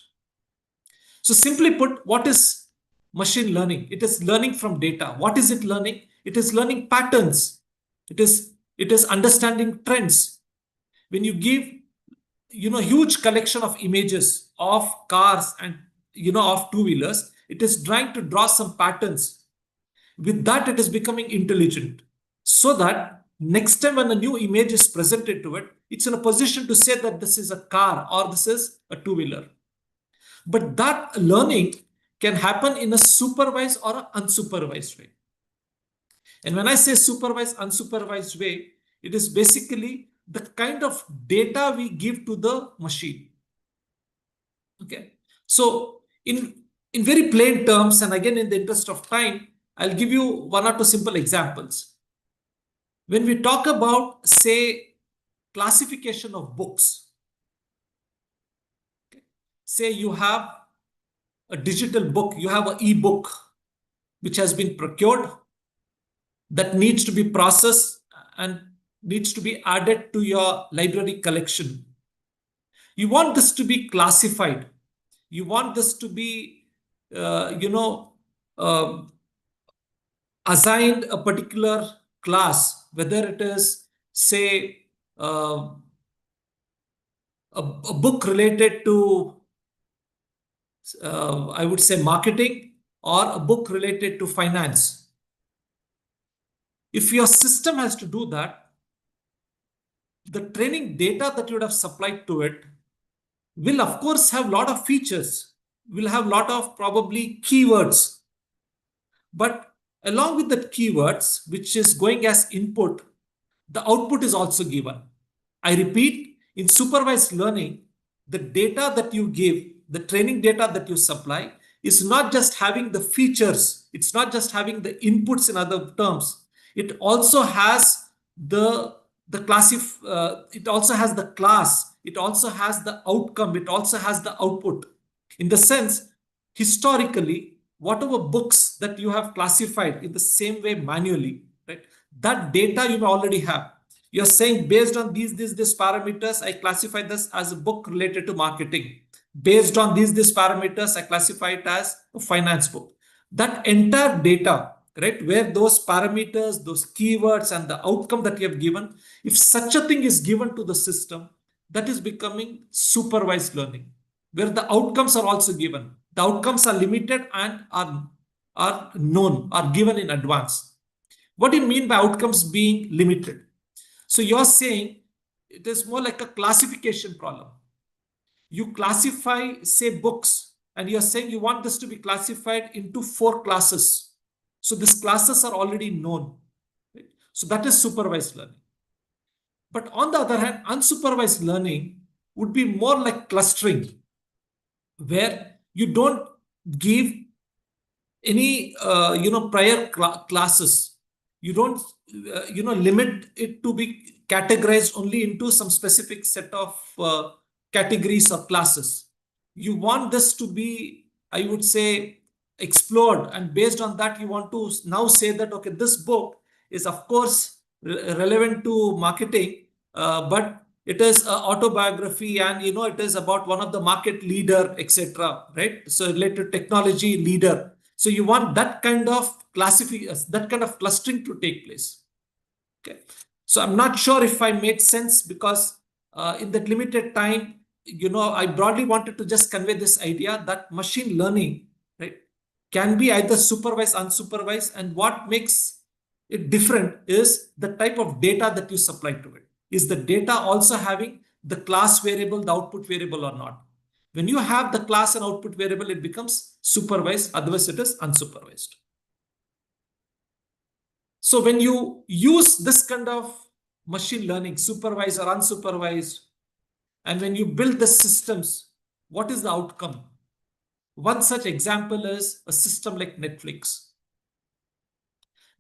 So simply put, what is machine learning? It is learning from data. What is it learning? It is learning patterns. It is understanding trends. When you give huge collection of images of cars and of two-wheelers, it is trying to draw some patterns. With that, it is becoming intelligent, so that next time when a new image is presented to it, it's in a position to say that this is a car or this is a two-wheeler. But that learning can happen in a supervised or an unsupervised way. And when I say supervised, unsupervised way, it is basically the kind of data we give to the machine. Okay. So in very plain terms, and again, in the interest of time, I'll give you one or two simple examples. When we talk about, say, classification of books, okay, say you have a digital book, you have an e-book which has been procured, that needs to be processed and needs to be added to your library collection. You want this to be classified. You want this to be, assigned a particular class, whether it is, say, a book related to, I would say, marketing, or a book related to finance. If your system has to do that, the training data that you would have supplied to it will, of course, have a lot of features. will have a lot of probably keywords. But along with the keywords, which is going as input, the output is also given. I repeat, in supervised learning, the data that you give, the training data that you supply, is not just having the features, it's not just having the inputs in other terms. It also has it also has the class, it also has the outcome, it also has the output. In the sense, historically, whatever books that you have classified in the same way manually, right, that data you already have. You're saying based on these parameters, I classify this as a book related to marketing. Based on these parameters, I classify it as a finance book. That entire data, right, where those parameters, those keywords, and the outcome that you have given, if such a thing is given to the system, that is becoming supervised learning, where the outcomes are also given. The outcomes are limited and are known, are given in advance. What do you mean by outcomes being limited? So you're saying it is more like a classification problem. You classify, say, books, and you're saying you want this to be classified into 4 classes. So these classes are already known. Right? So that is supervised learning. But on the other hand, unsupervised learning would be more like clustering, where you don't give any prior classes. You don't limit it to be categorized only into some specific set of categories or classes. You want this to be, I would say, explored, and based on that you want to now say that, okay, this book is of course relevant to marketing, but it is an autobiography, and it is about one of the market leader, etc., right? So related technology leader. So you want that kind of that kind of clustering to take place. Okay. So I'm not sure if I made sense, because in that limited time, I broadly wanted to just convey this idea that machine learning, right, can be either supervised, unsupervised, and what makes it different is the type of data that you supply to it. Is the data also having the class variable, the output variable, or not? When you have the class and output variable, it becomes supervised, otherwise it is unsupervised. So when you use this kind of machine learning, supervised or unsupervised, and when you build the systems, what is the outcome? One such example is a system like Netflix.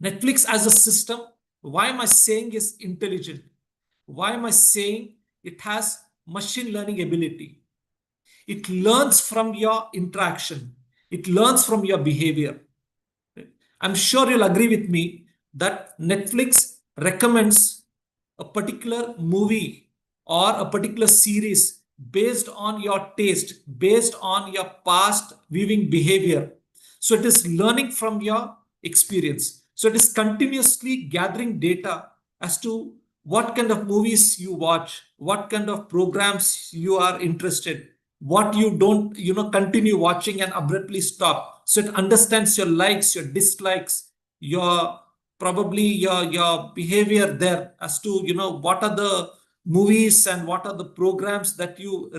Netflix as a system, why am I saying is intelligent? Why am I saying it has machine learning ability? It learns from your interaction. It learns from your behavior. I'm sure you'll agree with me that Netflix recommends a particular movie or a particular series based on your taste, based on your past viewing behavior. So it is learning from your experience. So it is continuously gathering data as to what kind of movies you watch, what kind of programs you are interested, what you don't continue watching and abruptly stop. So it understands your likes, your dislikes, your probably your behavior there, as to what are the movies and what are the programs that you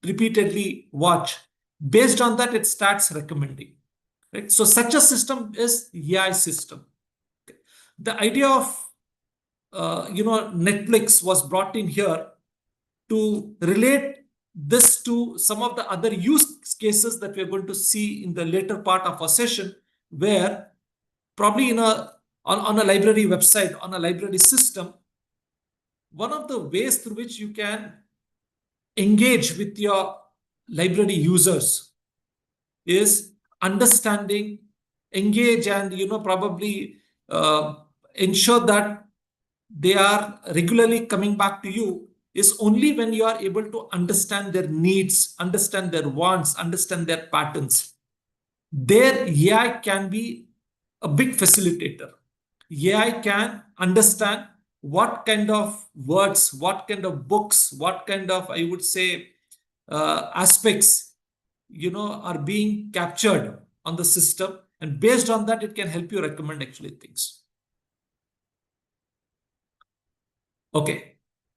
repeatedly watch. Based on that, it starts recommending, right? So such a system is AI system. The idea of Netflix was brought in here to relate this to some of the other use cases that we're going to see in the later part of our session, where probably on a library website, on a library system, one of the ways through which you can engage with your library users is understanding, engage, and probably ensure that they are regularly coming back to you, is only when you are able to understand their needs, understand their wants, understand their patterns. There, AI can be a big facilitator. AI can understand what kind of words, what kind of books, what kind of, I would say, aspects, are being captured on the system. And based on that, it can help you recommend actually things. Okay.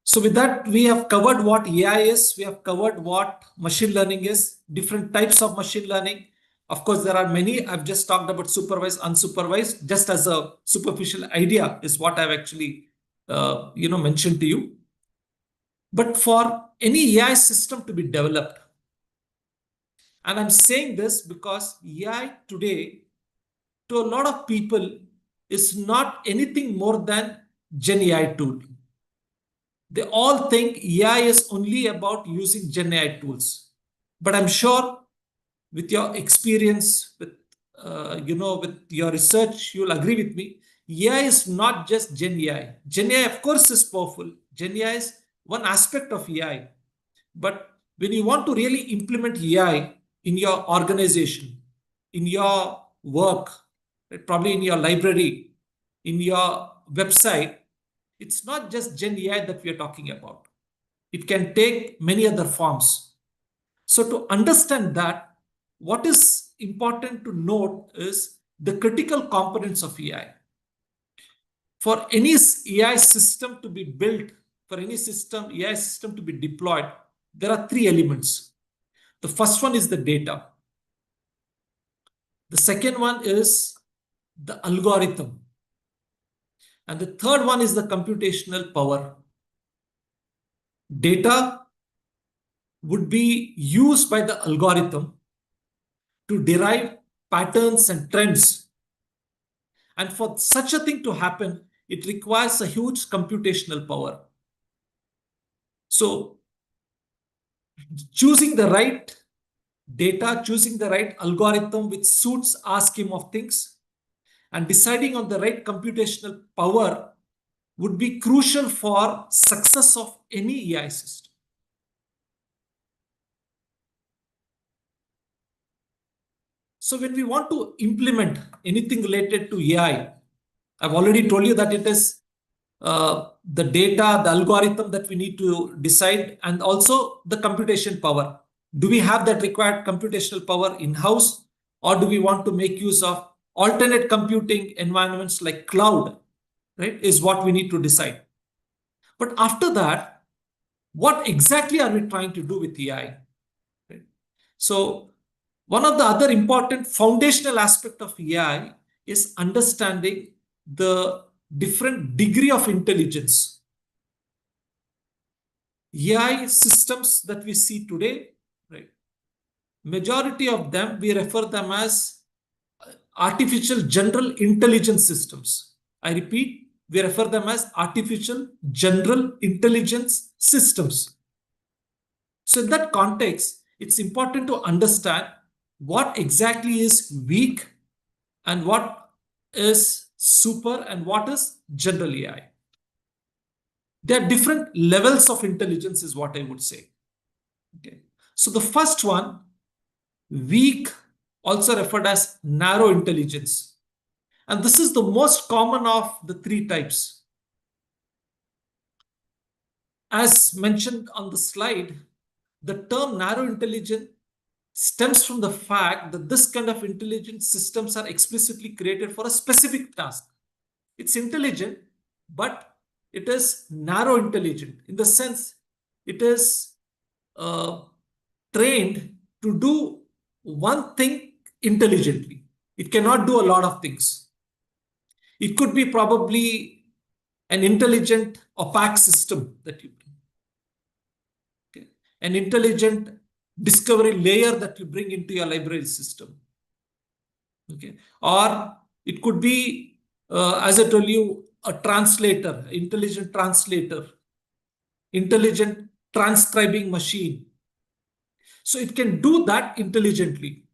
So with that, we have covered what AI is. We have covered what machine learning is, different types of machine learning. Of course, there are many. I've just talked about supervised, unsupervised, just as a superficial idea is what I've actually, mentioned to you. But for any AI system to be developed, and I'm saying this because AI today, to a lot of people, is not anything more than Gen AI tool. They all think AI is only about using Gen AI tools. But I'm sure with your experience, with your research, you'll agree with me. AI is not just Gen AI. Gen AI, of course, is powerful. Gen AI is one aspect of AI. But when you want to really implement AI in your organization, in your work, right, probably in your library, in your website, it's not just Gen AI that we are talking about. It can take many other forms. So to understand that, what is important to note is the critical components of AI. For any AI system to be built, for any system, AI system to be deployed, there are three elements. The first one is the data. The second one is the algorithm. And the third one is the computational power. Data would be used by the algorithm to derive patterns and trends. And for such a thing to happen, it requires a huge computational power. So choosing the right data, choosing the right algorithm which suits our scheme of things, and deciding on the right computational power would be crucial for success of any AI system. So when we want to implement anything related to AI, I've already told you that it is the data, the algorithm that we need to decide, and also the computation power. Do we have that required computational power in-house, or do we want to make use of alternate computing environments like cloud, right, is what we need to decide. But after that, what exactly are we trying to do with AI? Right? So one of the other important foundational aspect of AI is understanding the different degree of intelligence. AI systems that we see today, right? Majority of them, we refer them as artificial general intelligence systems. I repeat, we refer them as artificial general intelligence systems. So in that context, it's important to understand what exactly is weak and what is super and what is general AI. There are different levels of intelligence is what I would say. Okay. So the first one, weak, also referred as narrow intelligence. And this is the most common of the three types. As mentioned on the slide, the term narrow intelligence stems from the fact that this kind of intelligent systems are explicitly created for a specific task. It's intelligent, but it is narrow intelligent in the sense it is trained to do one thing intelligently. It cannot do a lot of things. It could be probably an intelligent opaque system that you bring. Okay. An intelligent discovery layer that you bring into your library system. Okay. Or it could be, as I told you, a translator, intelligent translator, intelligent transcribing machine. So it can do that intelligently,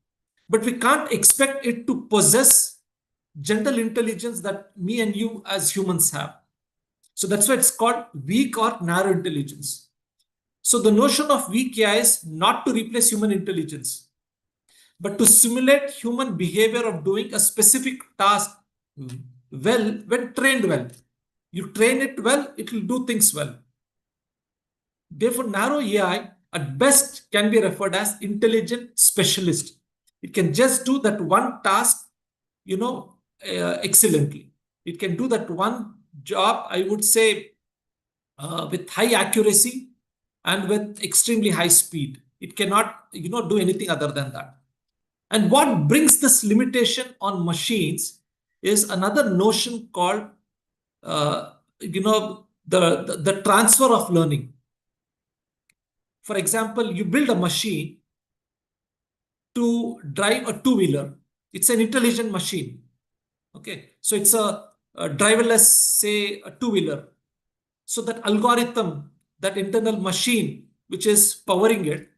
but we can't expect it to possess general intelligence that me and you as humans have. So that's why it's called weak or narrow intelligence. So the notion of weak AI is not to replace human intelligence, but to simulate human behavior of doing a specific task well when trained well. You train it well, it will do things well. Therefore, narrow AI at best can be referred as intelligent specialist. It can just do that one task, excellently. It can do that one job, I would say, with high accuracy and with extremely high speed. It cannot, do anything other than that. And what brings this limitation on machines is another notion called, the transfer of learning. For example, you build a machine to drive a two-wheeler. It's an intelligent machine. Okay, so it's a driverless, say, a two-wheeler. So that algorithm, that internal machine which is powering it,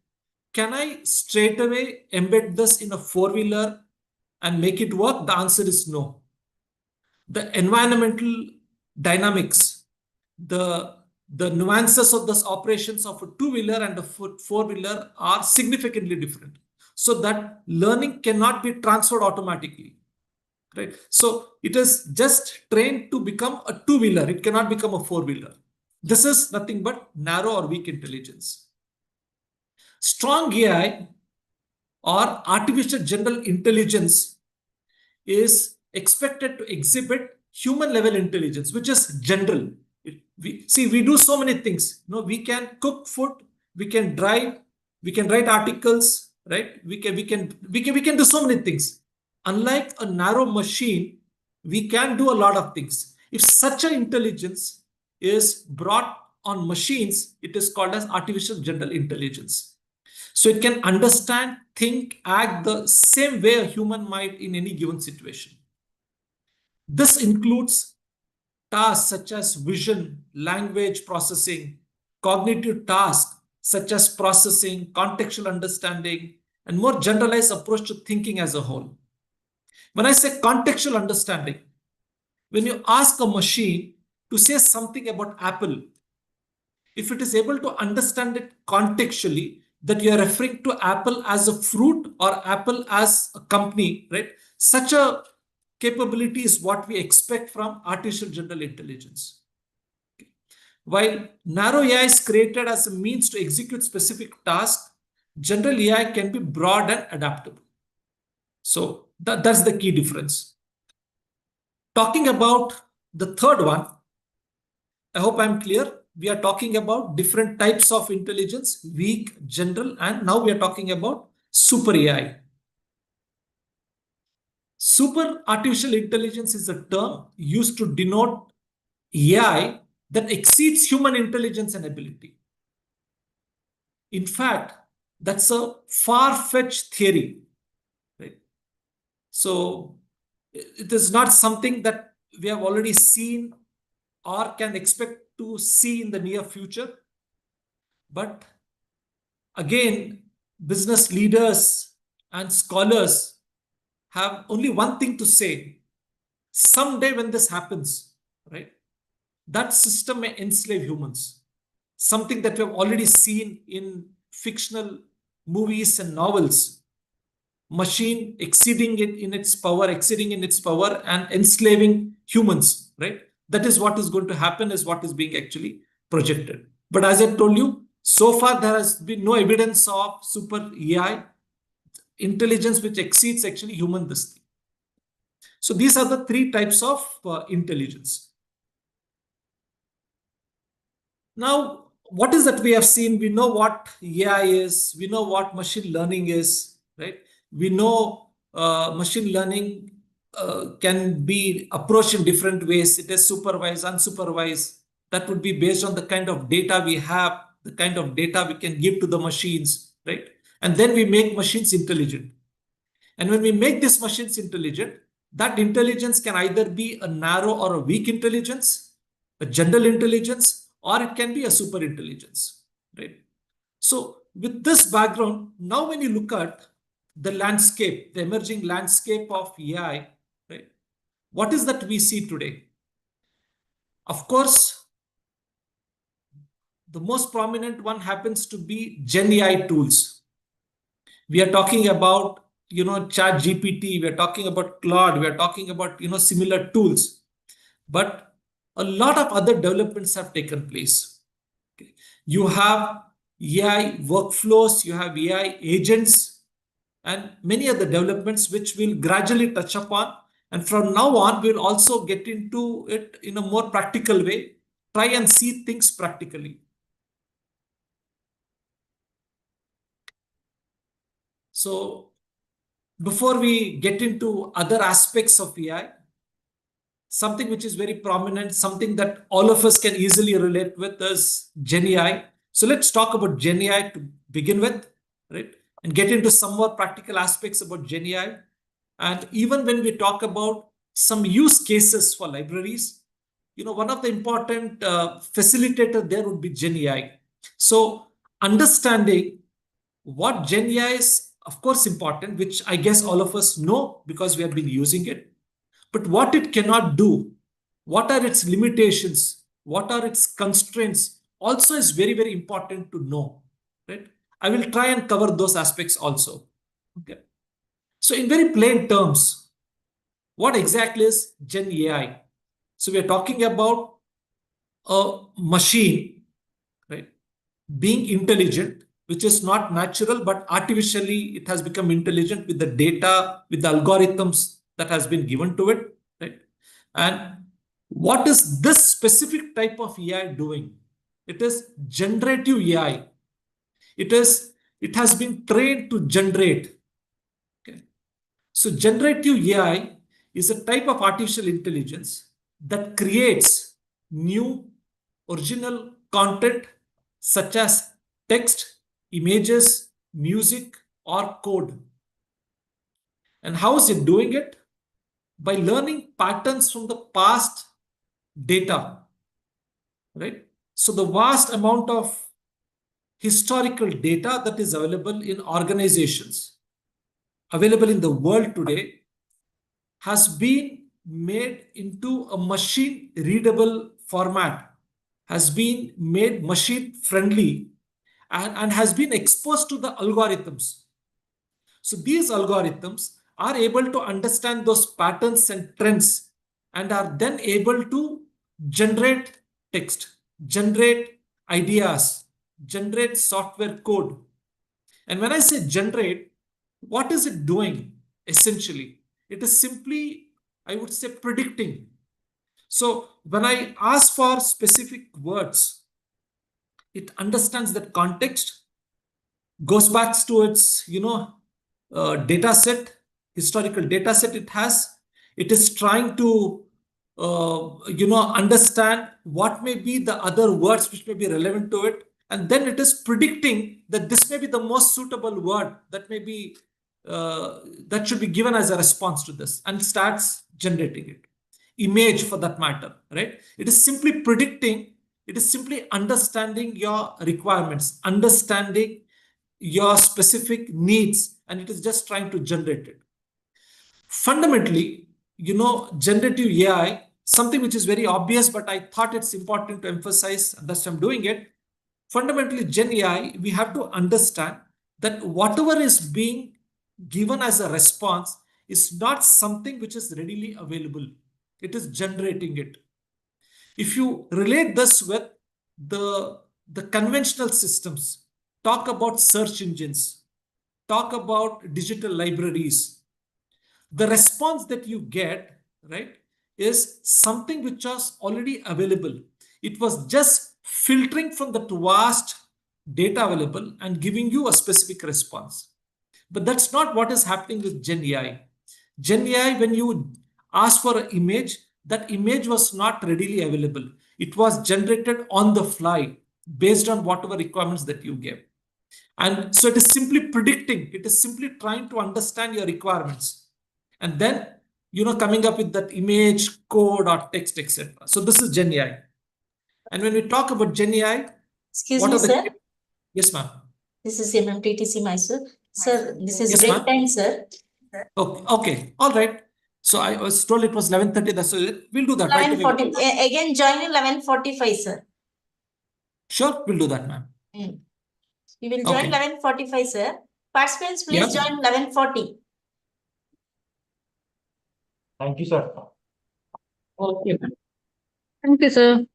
can I straight away embed this in a four-wheeler and make it work? The answer is no. The environmental dynamics, the nuances of this operations of a two-wheeler and a four-wheeler are significantly different. So that learning cannot be transferred automatically. Right? So it is just trained to become a two-wheeler. It cannot become a four-wheeler. This is nothing but narrow or weak intelligence. Strong AI or artificial general intelligence is expected to exhibit human level intelligence, which is general. We do so many things. We can cook food, we can drive, we can write articles, right? We can do so many things. Unlike a narrow machine, we can do a lot of things. If such an intelligence is brought on machines, it is called as artificial general intelligence. So it can understand, think, act the same way a human might in any given situation. This includes tasks such as vision, language processing, cognitive tasks such as processing, contextual understanding, and more generalized approach to thinking as a whole. When I say contextual understanding, when you ask a machine to say something about Apple, if it is able to understand it contextually, that you are referring to Apple as a fruit or Apple as a company, right? Such a capability is what we expect from artificial general intelligence. Okay. While narrow AI is created as a means to execute specific tasks, general AI can be broad and adaptable. So that's the key difference. Talking about the third one, I hope I'm clear. We are talking about different types of intelligence, weak, general, and now we are talking about super AI. Super artificial intelligence is a term used to denote AI that exceeds human intelligence and ability. In fact, that's a far-fetched theory, right? So it is not something that we have already seen or can expect to see in the near future. But again, business leaders and scholars have only one thing to say. Someday when this happens, right, that system may enslave humans. Something that we have already seen in fictional movies and novels. Machine exceeding in its power and enslaving humans, right? That is what is going to happen, is what is being actually projected. But as I told you, so far there has been no evidence of super AI intelligence which exceeds actually human this thing. So these are the three types of intelligence. Now, what is that we have seen? We know what AI is. We know what machine learning is, right? We know machine learning can be approached in different ways. It is supervised, unsupervised. That would be based on the kind of data we have, the kind of data we can give to the machines, right? And then we make machines intelligent. And when we make these machines intelligent, that intelligence can either be a narrow or a weak intelligence, a general intelligence, or it can be a super intelligence, right? So with this background, now when you look at the landscape, the emerging landscape of AI, right? What is that we see today? Of course, the most prominent one happens to be Gen AI tools. We are talking about, Chat GPT, we are talking about Claude, we are talking about, similar tools. But a lot of other developments have taken place. Okay. You have AI workflows, you have AI agents, and many other developments which we'll gradually touch upon. And from now on, we'll also get into it in a more practical way try and see things practically. So before we get into other aspects of AI, something which is very prominent, something that all of us can easily relate with is Gen AI. So let's talk about Gen AI to begin with, right? And get into some more practical aspects about Gen AI. And even when we talk about some use cases for libraries, one of the important facilitator there would be Gen AI. So understanding what Gen AI is, of course, important, which I guess all of us know because we have been using it. But what it cannot do, what are its limitations, what are its constraints, also is very, very important to know, right? I will try and cover those aspects also. Okay. So in very plain terms, what exactly is Gen AI? So we are talking about a machine, right, being intelligent, which is not natural, but artificially it has become intelligent with the data, with the algorithms that has been given to it, right? And what is this specific type of AI doing? It is generative AI. It has been trained to generate. Okay. So generative AI is a type of artificial intelligence that creates new original content such as text, images, music, or code. And how is it doing it? By learning patterns from the past data, right? So the vast amount of historical data that is available in organizations, available in the world today, has been made into a machine readable format, has been made machine friendly, and has been exposed to the algorithms. So these algorithms are able to understand those patterns and trends and are then able to generate text, generate ideas, generate software code. And when I say generate, what is it doing essentially? It is simply, I would say, predicting. So when I ask for specific words, it understands that context, goes back to its, data set, historical data set it has. It is trying to, understand what may be the other words which may be relevant to it. And then it is predicting that this may be the most suitable word that may be, that should be given as a response to this, and starts generating it. Image for that matter, right? It is simply predicting, it is simply understanding your requirements, understanding your specific needs, and it is just trying to generate it. Fundamentally, generative AI, something which is very obvious, but I thought it's important to emphasize, and thus I'm doing it. Fundamentally, Gen AI, we have to understand that whatever is being given as a response is not something which is readily available. It is generating it. If you relate this with the conventional systems, talk about search engines, talk about digital libraries, the response that you get, right, is something which was already available. It was just filtering from the vast data available and giving you a specific response. But that's not what is happening with Gen AI. Gen AI, when you ask for an image, that image was not readily available. It was generated on the fly based on whatever requirements that you gave. And so it is simply predicting, it is simply trying to understand your requirements. And then, coming up with that image, code, or text, etc. So this is Gen AI. And when we talk about Gen AI, Excuse me, sir. Yes, ma'am. This is MMTTC Mysore. Sir, this is Yes, break time, sir. Okay. All right. So I was told it was 11:30. That's we'll do that. 11:40. Again, join 11:45, sir. Sure, we'll do that, ma'am. We will join 11:45, sir. Participants, please join 11:40. Thank you, sir. Okay. Thank you, sir.